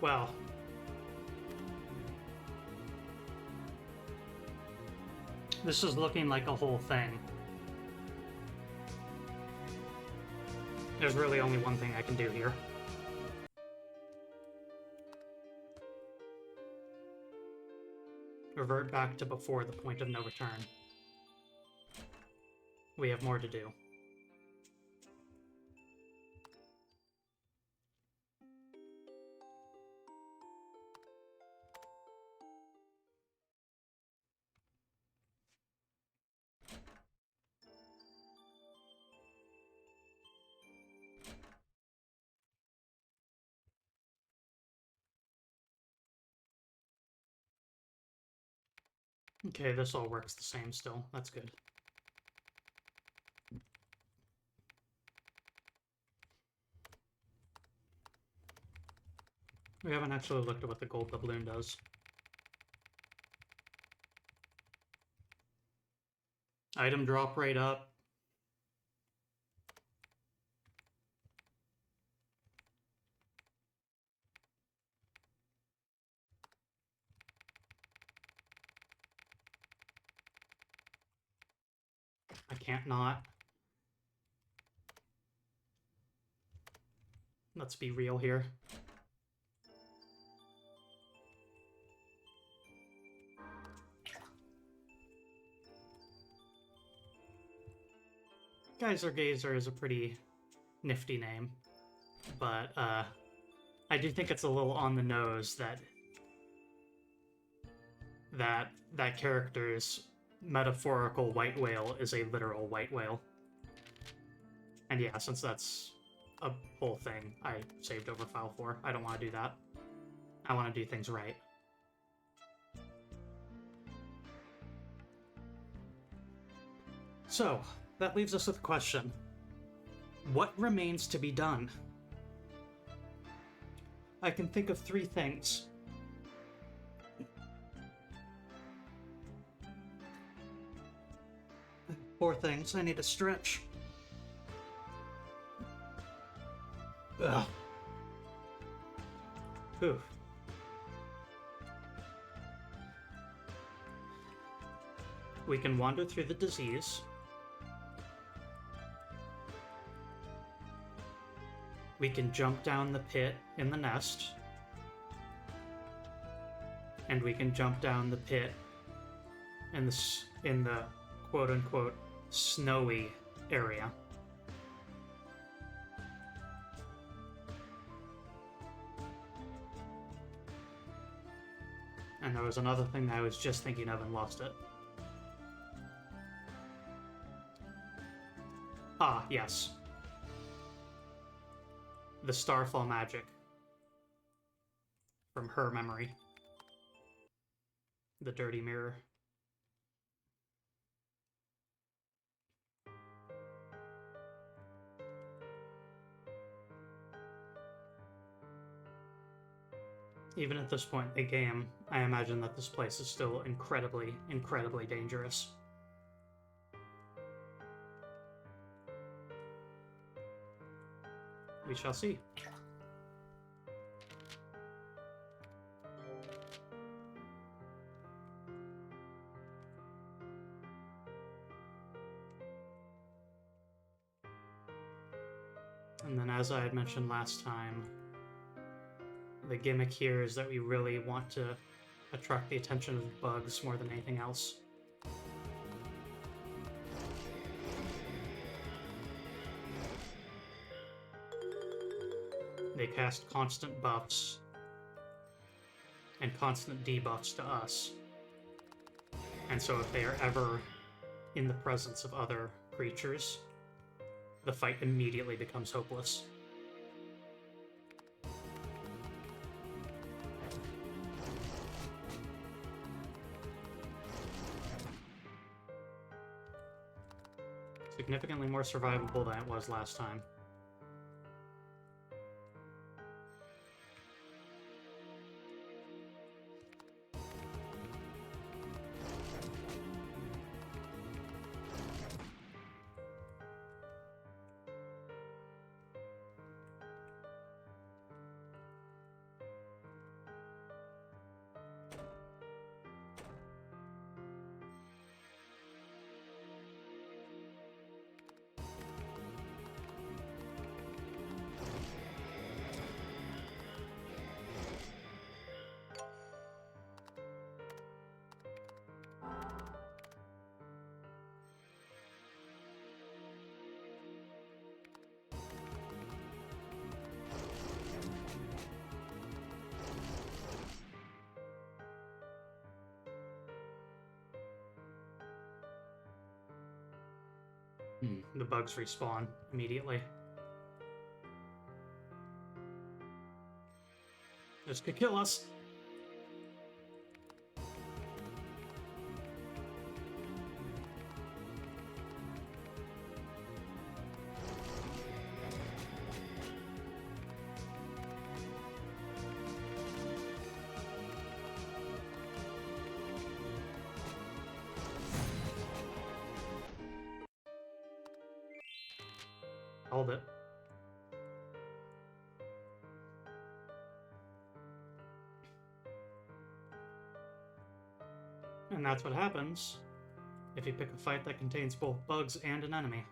Speaker 1: Well, this is looking like a whole thing. There's really only one thing I can do here. Revert back to before the point of no return. We have more to do. Okay, this all works the same still. That's good. We haven't actually looked at what the gold doubloon does. Item drop rate up. I can't not. Let's be real here. Geyser Gazer is a pretty nifty name, but I do think it's a little on the nose that character's metaphorical white whale is a literal white whale. And yeah, since that's a whole thing I saved over file 4, I don't want to do that. I want to do things right. So, that leaves us with a question. What remains to be done? I can think of 3 things. Four things. I need to stretch. Ugh. Ooh. We can wander through the disease. We can jump down the pit in the nest. And we can jump down the pit in the quote-unquote snowy area. And there was another thing that I was just thinking of and lost it. Ah, yes. The Starfall magic. From her memory. The dirty mirror. Even at this point in the game, I imagine that this place is still incredibly, incredibly dangerous. We shall see. And then, as I had mentioned last time, the gimmick here is that we really want to attract the attention of bugs more than anything else. they cast constant buffs and constant debuffs to us. And so if they are ever in the presence of other creatures, the fight immediately becomes hopeless. Significantly more survivable than it was last time. The bugs respawn immediately. This could kill us. Hold it. And that's what happens if you pick a fight that contains both bugs and an enemy.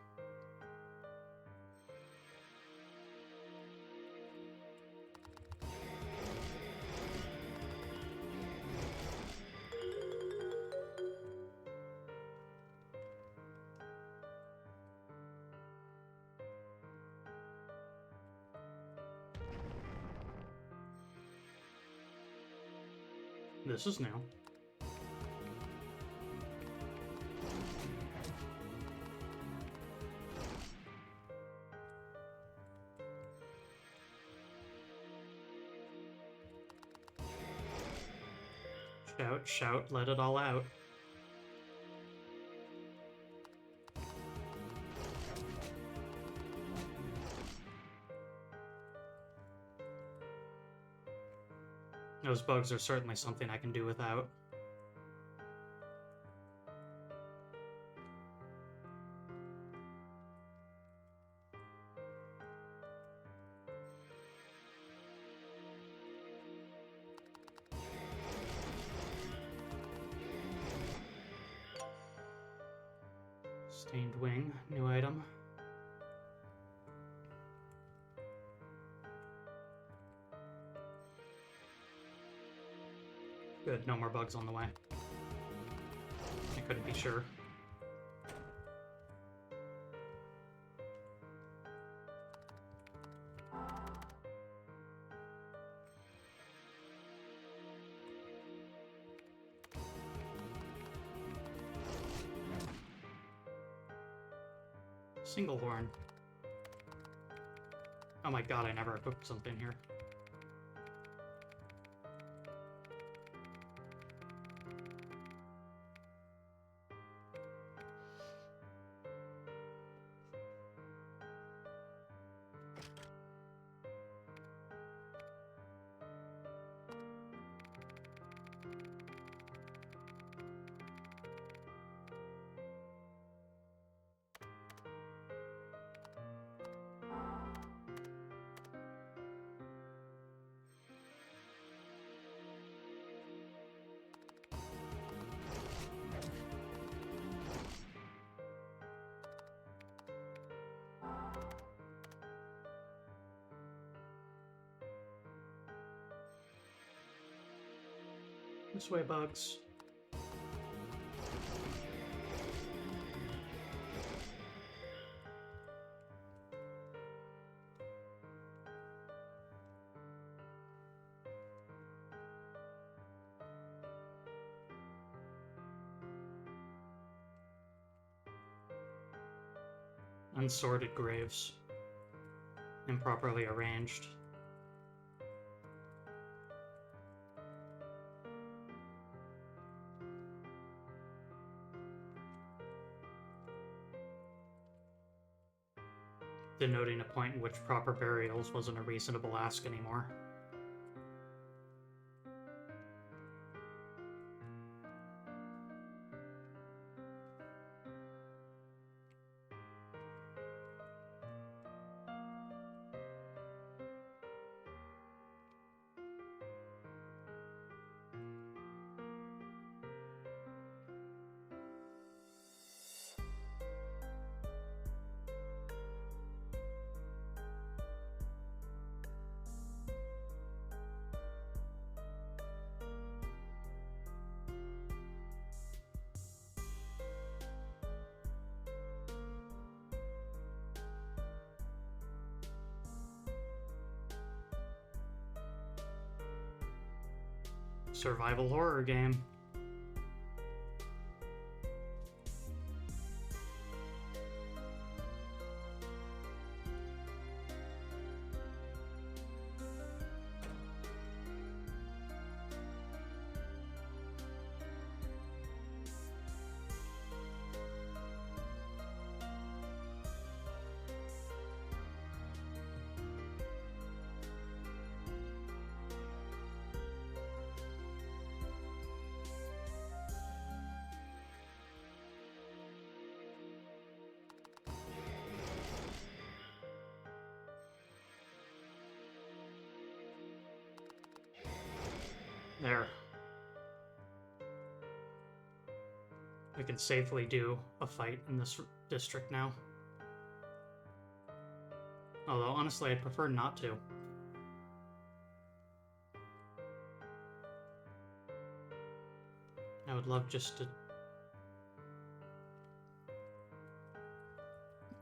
Speaker 1: This is new. Shout, shout, let it all out. Those bugs are certainly something I can do without. Stained wing, new item. Good, no more bugs on the way. I couldn't be sure. Single horn. Oh my god, I never equipped something here. This way, bugs. Unsorted graves. Improperly arranged. Denoting a point in which proper burials wasn't a reasonable ask anymore. Survival horror game. There. We can safely do a fight in this district now. Although, honestly, I'd prefer not to. I would love just to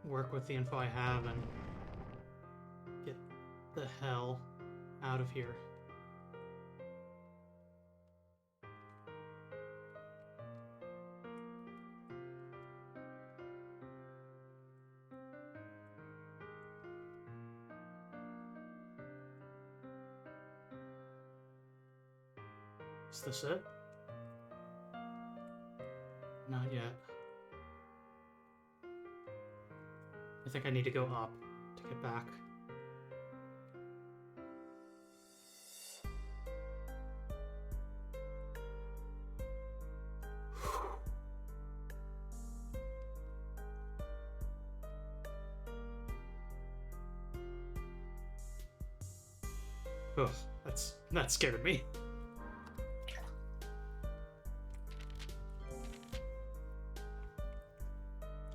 Speaker 1: work with the info I have and get the hell out of here. Is this it? Not yet. I think I need to go up to get back. Ugh, that scared me.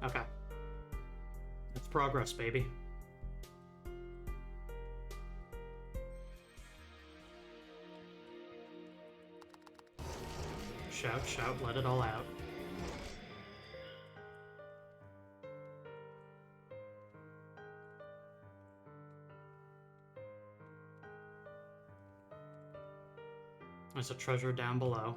Speaker 1: Okay. That's progress, baby. Shout, shout, let it all out. There's a treasure down below.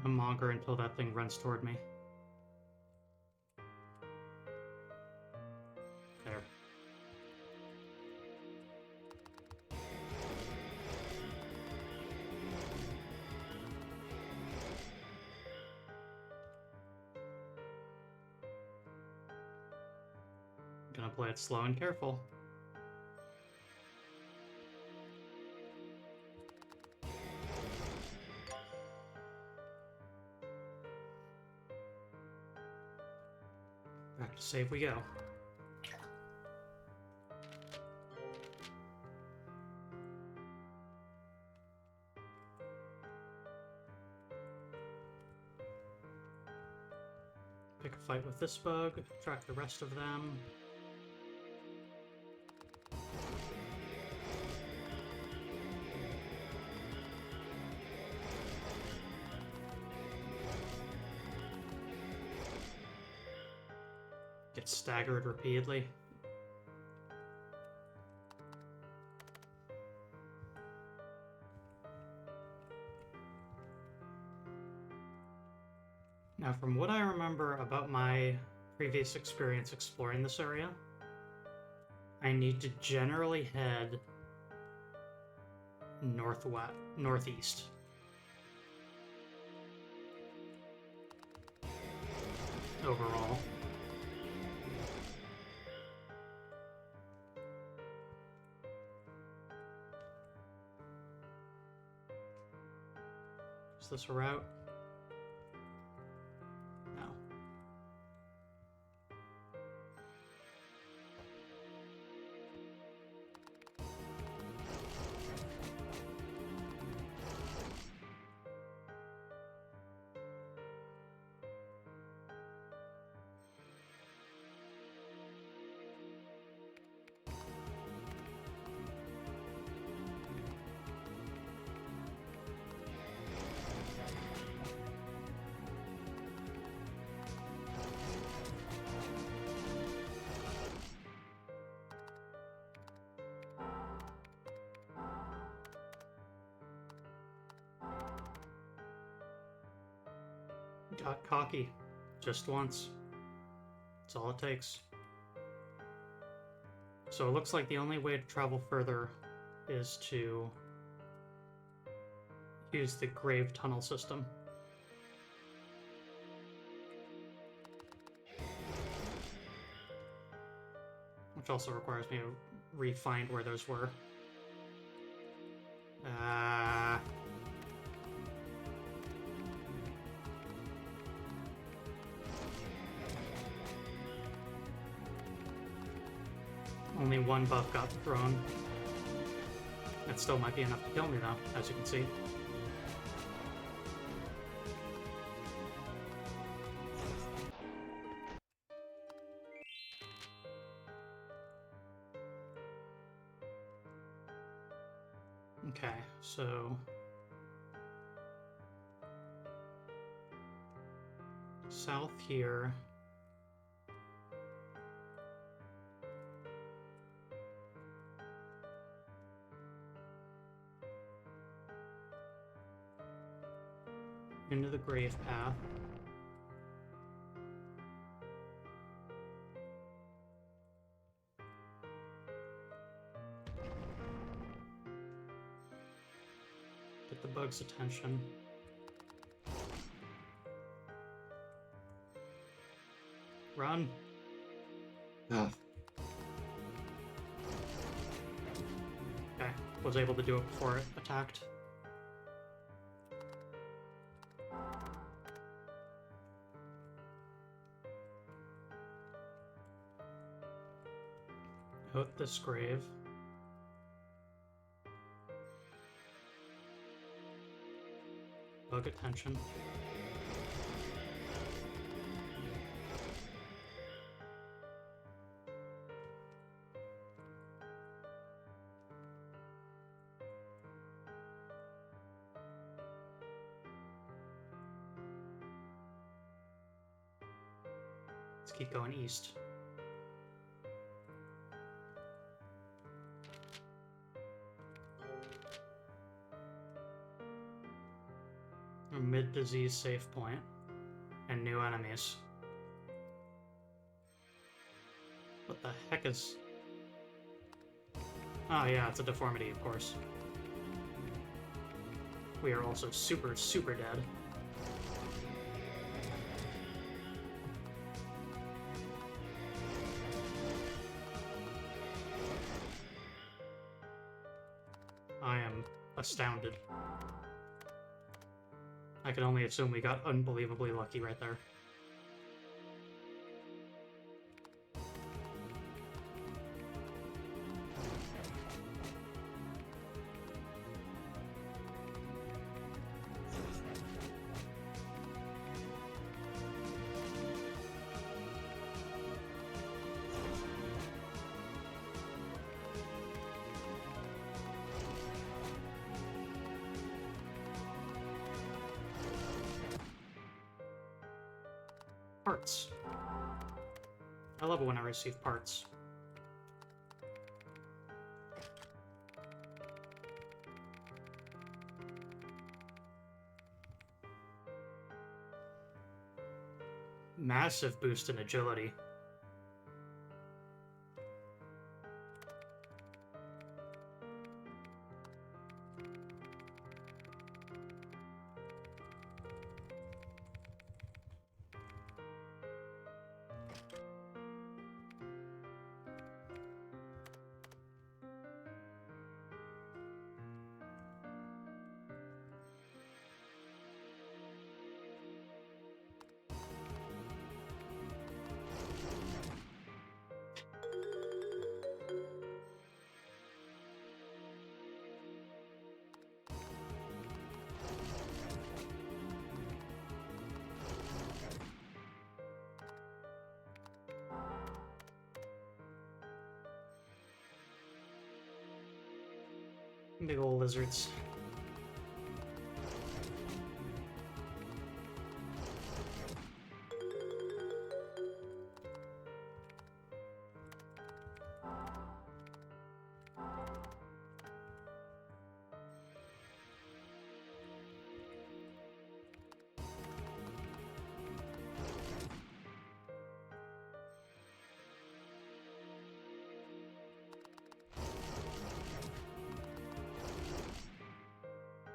Speaker 1: A monger until that thing runs toward me. There. Gonna play it slow and careful. Back to save we go. Pick a fight with this bug, track the rest of them. Get staggered repeatedly. Now, from what I remember about my previous experience exploring this area, I need to generally head northeast. Overall. Is this a route? No. Got cocky. Just once. That's all it takes. So it looks like the only way to travel further is to use the grave tunnel system. Which also requires me to re-find where those were. Only one buff got thrown. That still might be enough to kill me, though, as you can see. Okay, so... south here... into the grave path. Get the bug's attention. Run!
Speaker 4: Ah,
Speaker 1: Okay, was able to do it before it attacked. Out this grave. Bug attention. Let's keep going east. A mid-disease save point. And new enemies. What the heck is... Oh yeah, it's a deformity, of course. We are also super, super dead. I am astounded. I can only assume we got unbelievably lucky right there. parts. I love it when I receive parts. Massive boost in agility. Big ol' lizards.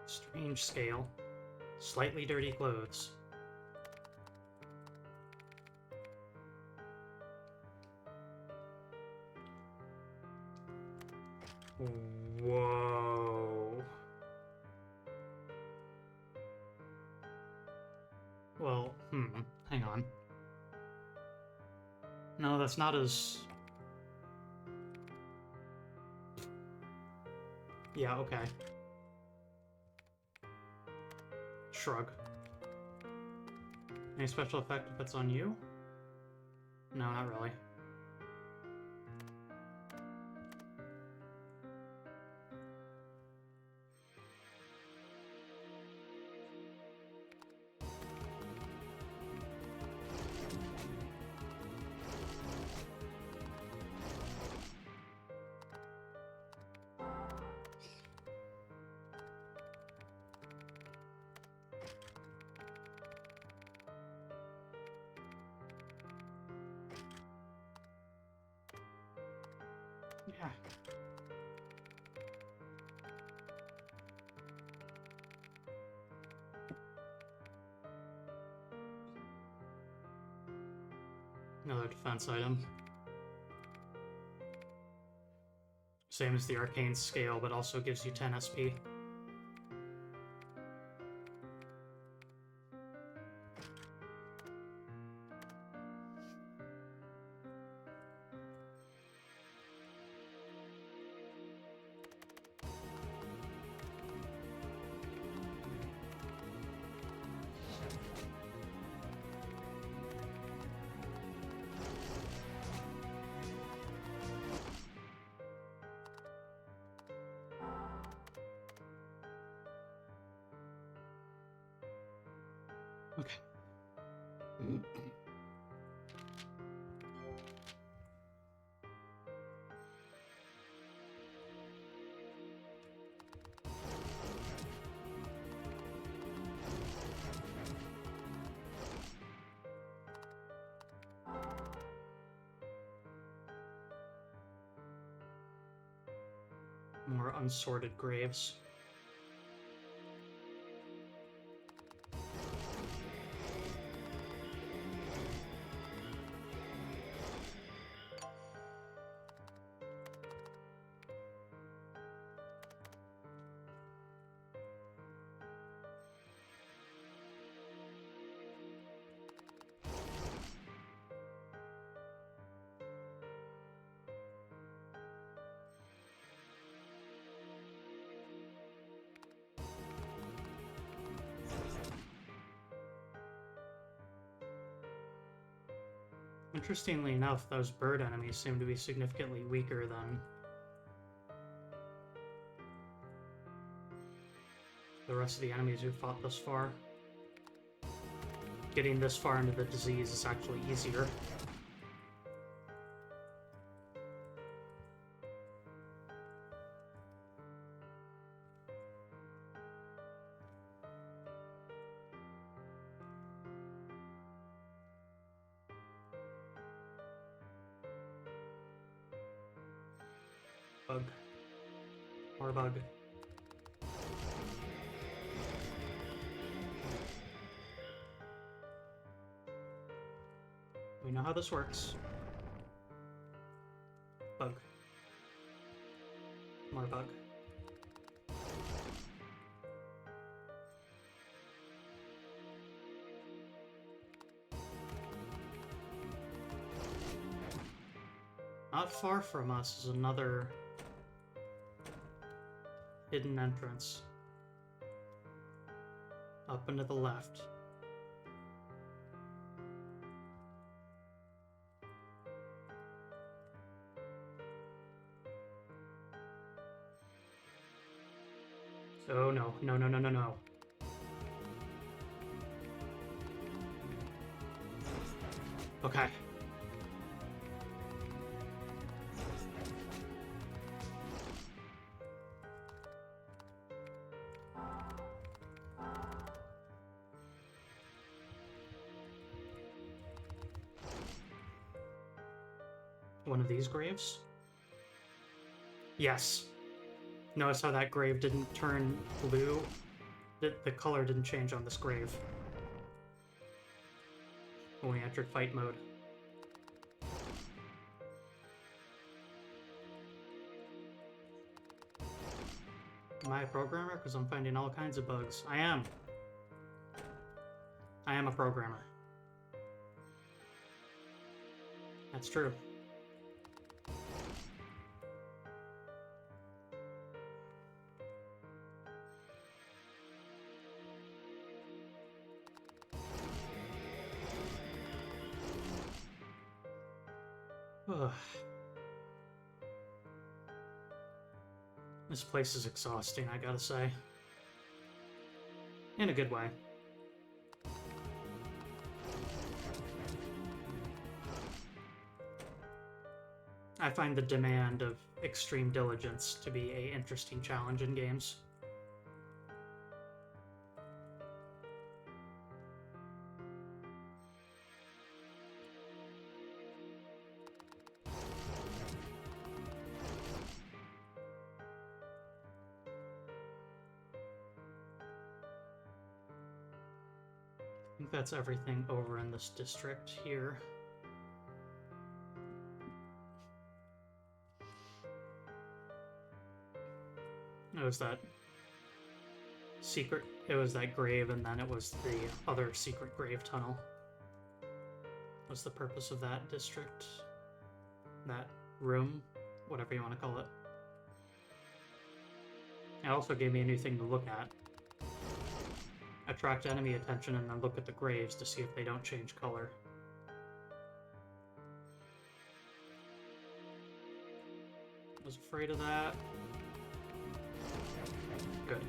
Speaker 1: Strange scale. Slightly dirty clothes. Whoa. Well, hang on. No, that's not as... Yeah, okay. Shrug. Any special effect if it's on you? No, not really. Yeah. Another defense item. Same as the arcane scale, but also gives you 10 SP. Okay. More unsorted graves. Interestingly enough, those bird enemies seem to be significantly weaker than the rest of the enemies we've fought thus far. getting this far into the disease is actually easier. Bug. More bug. We know how this works. Bug. More bug. Not far from us is another hidden entrance. Up and to the left. Oh no, no, no, no, no, no. Okay. One of these graves? Yes. Notice how that grave didn't turn blue? The color didn't change on this grave when we entered fight mode. Am I a programmer? Because I'm finding all kinds of bugs. I am. I am a programmer. That's true. Ugh. This place is exhausting, I gotta say. In a good way. I find the demand of extreme diligence to be an interesting challenge in games. I think that's everything over in this district here. It was that secret, it was that grave, and then it was the other secret grave tunnel. Was the purpose of that district? That room? Whatever you want to call it. It also gave me a new thing to look at. Attract enemy attention and then look at the graves to see if they don't change color. Was afraid of that. Good.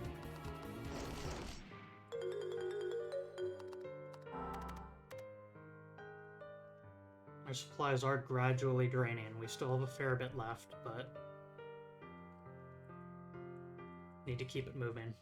Speaker 1: Our supplies are gradually draining. We still have a fair bit left, but need to keep it moving.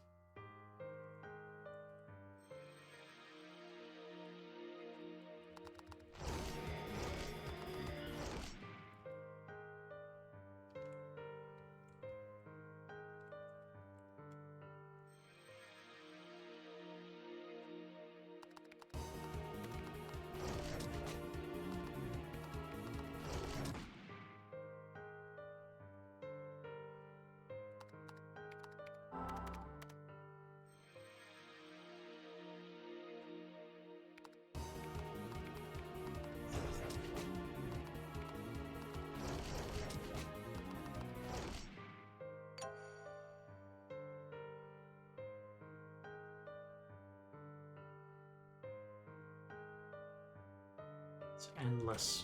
Speaker 1: It's endless.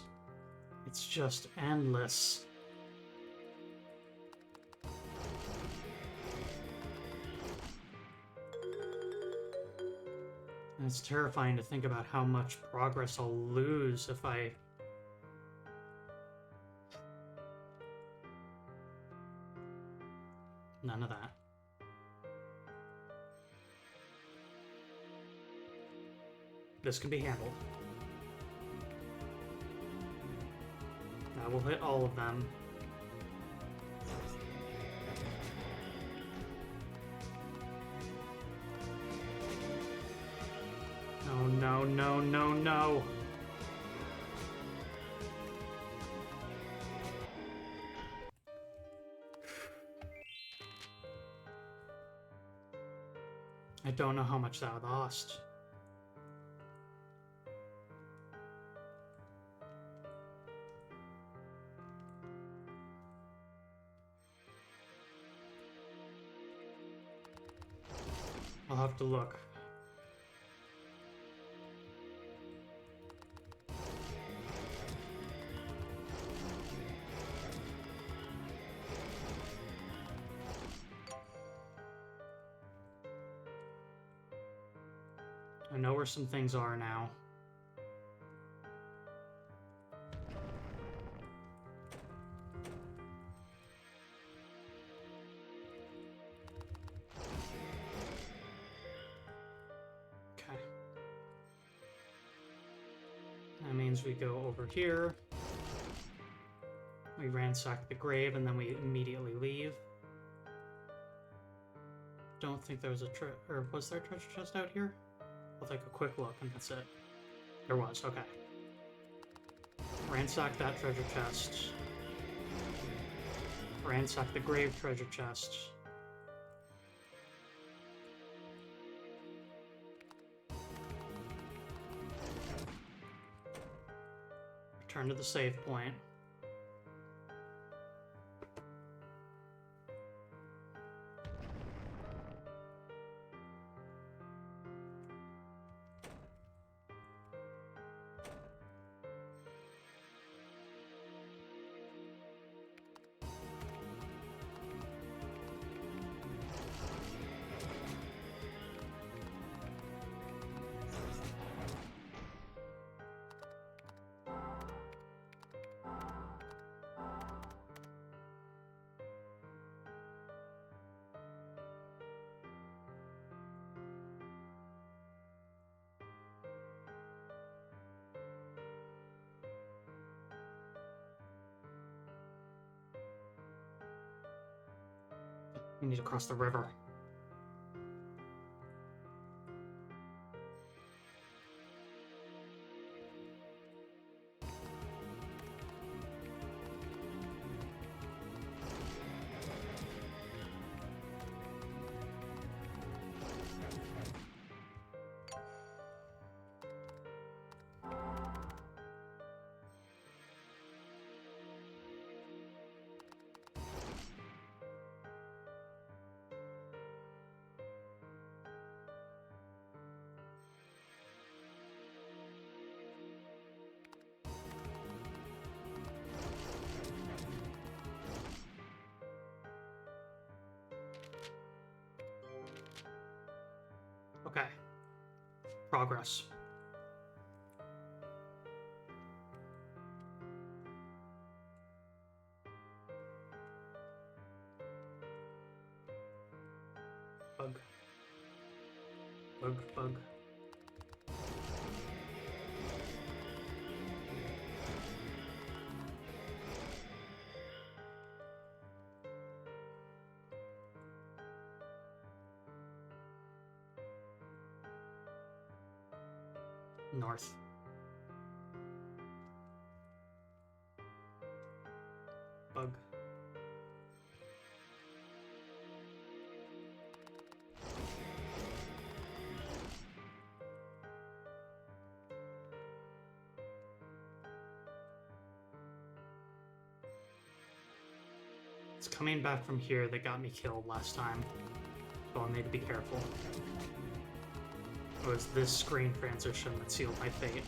Speaker 1: It's just endless. And it's terrifying to think about how much progress I'll lose if I... None of that. This can be handled. That will hit all of them. Oh no, no, no, no! I don't know how much that lost. I'll have to look. I know where some things are now. Okay. That means we go over here. We ransack the grave and then we immediately leave. Don't think there was a or was there a treasure chest out here? I'll take a quick look and that's it. There was, okay. Ransack that treasure chest. Ransack the grave treasure chest. Return to the save point. We need to cross the river. Okay. Progress. Bug. Bug, bug. North. Bug. It's coming back from here that got me killed last time, so I'll need to be careful. It was this screen transition that sealed my fate.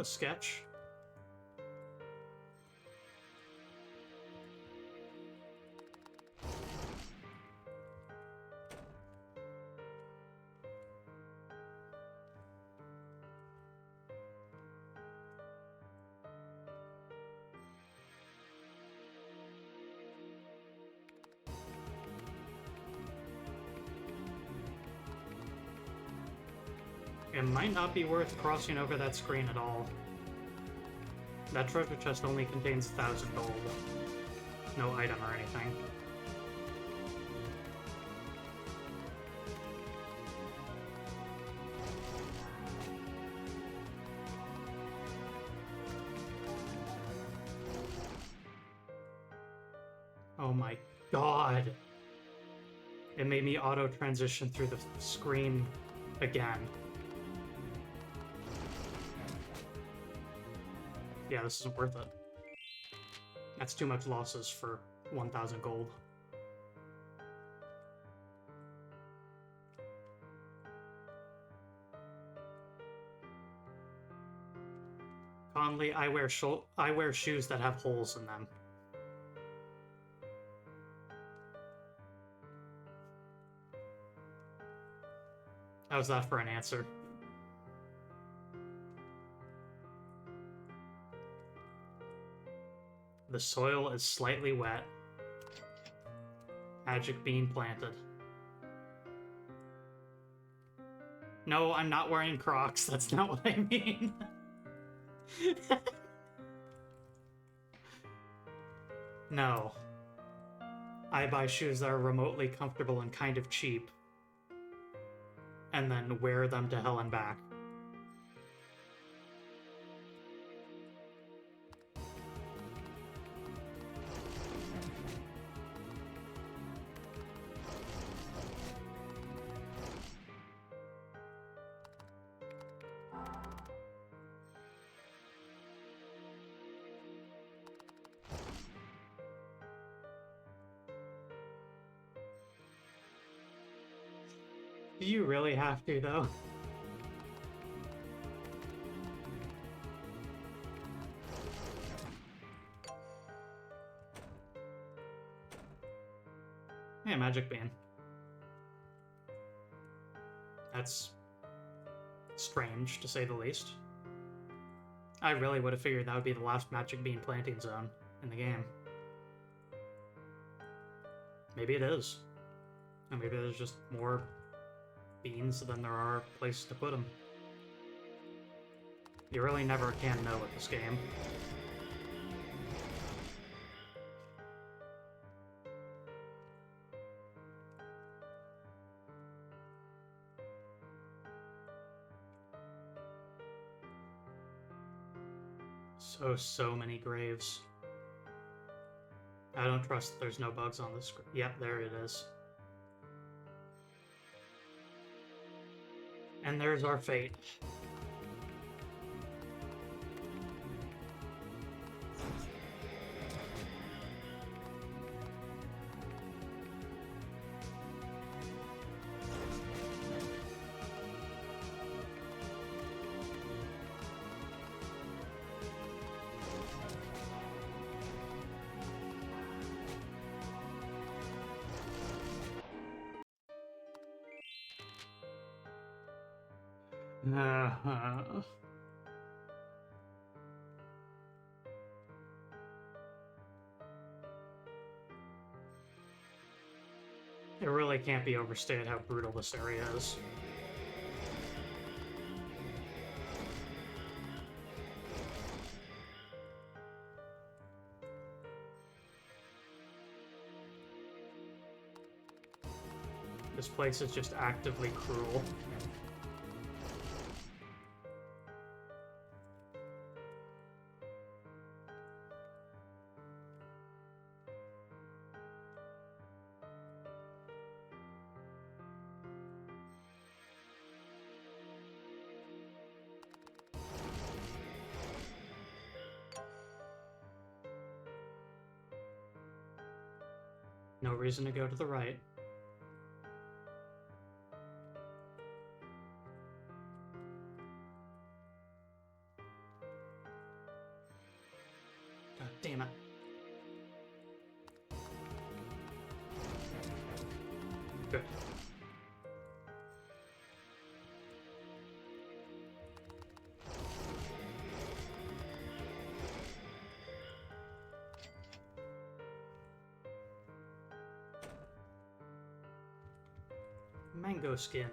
Speaker 1: was sketch. It might not be worth crossing over that screen at all. That treasure chest only contains 1,000 gold. No item or anything. Oh my god! It made me auto-transition through the screen again. Yeah, this isn't worth it. That's too much losses for 1,000 gold. Conley, I wear shoes that have holes in them. How's that for an answer? The soil is slightly wet. Magic bean planted. No, I'm not wearing Crocs. That's not what I mean. No. I buy shoes that are remotely comfortable and kind of cheap. And then wear them to hell and back. Do you really have to, though? Yeah, magic bean. That's strange, to say the least. I really would have figured that would be the last magic bean planting zone in the game. Maybe it is. And maybe there's just more beans than there are places to put them. You really never can know with this game. So many graves. I don't trust there's no bugs on this screen. Yep, there it is. And there's our fate. It really can't be overstated how brutal this area is. This place is just actively cruel. No reason to go to the right. Good. Mango skin.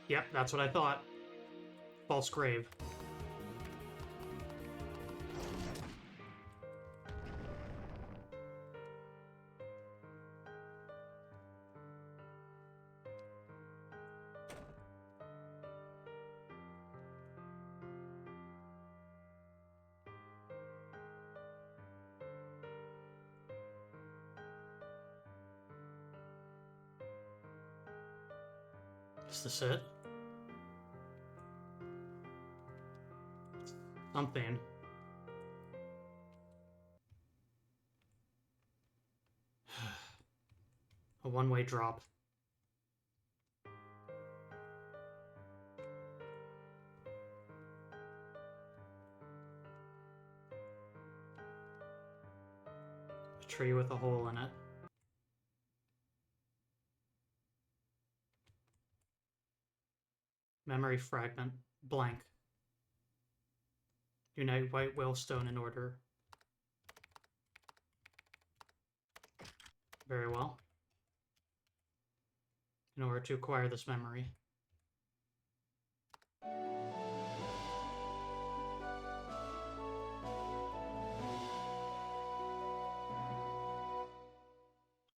Speaker 1: Yep, that's what I thought. False grave. Is this it? Something. A one-way drop. A tree with a hole in it. Memory fragment. Blank. Unite white whalestone in order. Very well. In order to acquire this memory.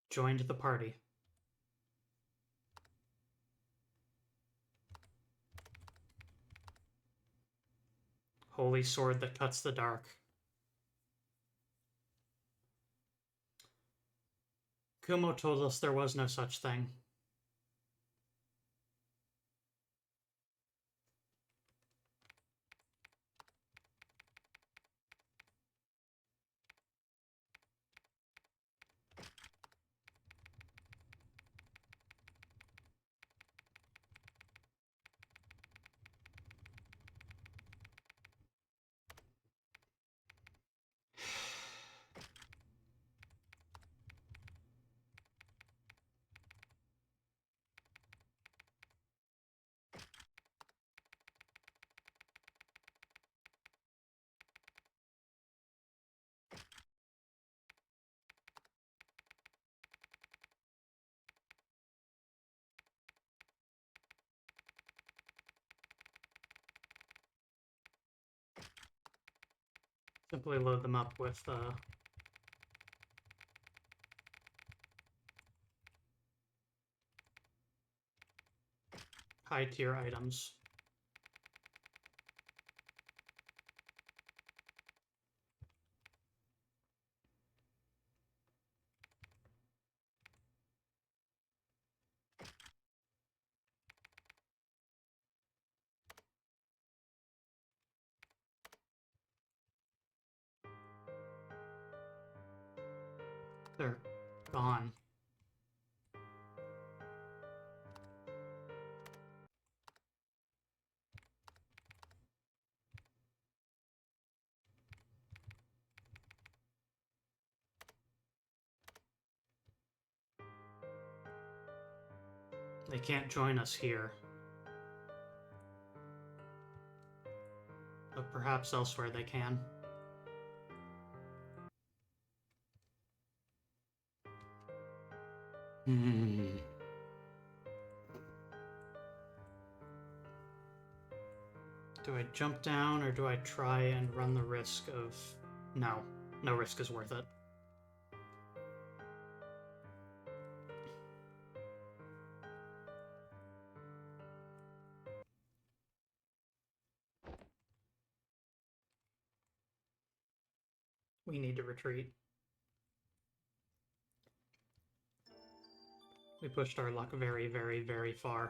Speaker 1: Joined the party. Holy sword that cuts the dark. Kumo told us there was no such thing. Simply load them up with high tier items. They're gone. They can't join us here. But perhaps elsewhere they can. Do I jump down or do I try and run the risk of... No. No risk is worth it. We need to retreat. We pushed our luck very, very, very far.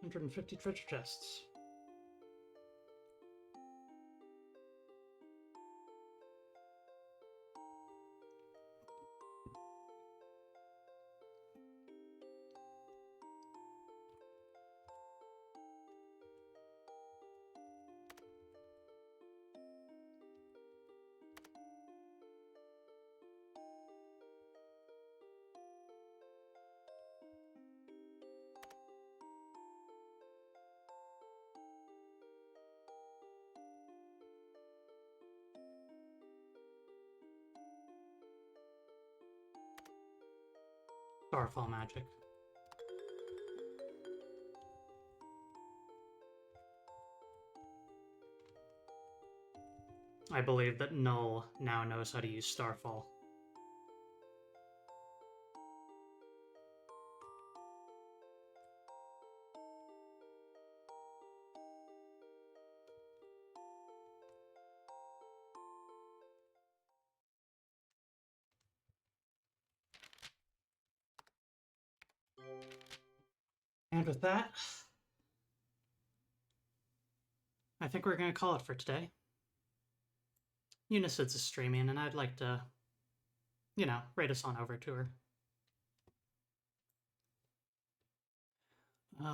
Speaker 1: 150 treasure chests. Starfall magic. I believe that Null now knows how to use Starfall. And with that, I think we're going to call it for today. Unicid's is streaming, and I'd like to, raid us on over to her.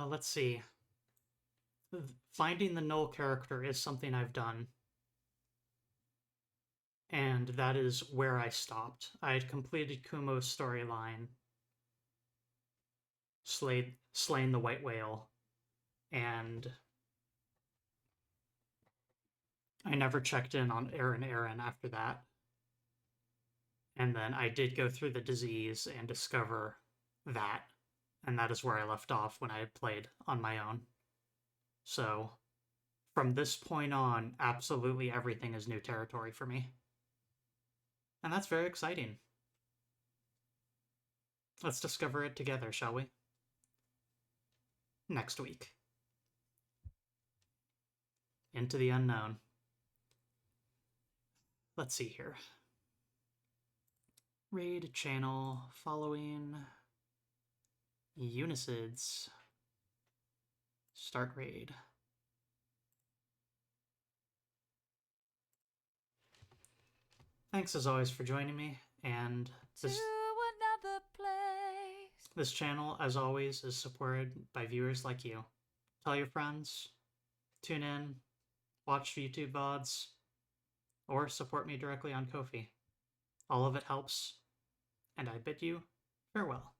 Speaker 1: Let's see. Finding the Null character is something I've done. And that is where I stopped. I had completed Kumo's storyline, slain the White Whale, and I never checked in on Aaron after that. And then I did go through the disease and discover that, and that is where I left off when I had played on my own. So, from this point on, absolutely everything is new territory for me. And that's very exciting. Let's discover it together, shall we? Next week. Into the unknown. Let's see here. Raid channel following Unicids. Start raid. Thanks as always for joining me, and this channel, as always, is supported by viewers like you. Tell your friends, tune in, watch YouTube VODs, or support me directly on Ko-fi. All of it helps, and I bid you farewell.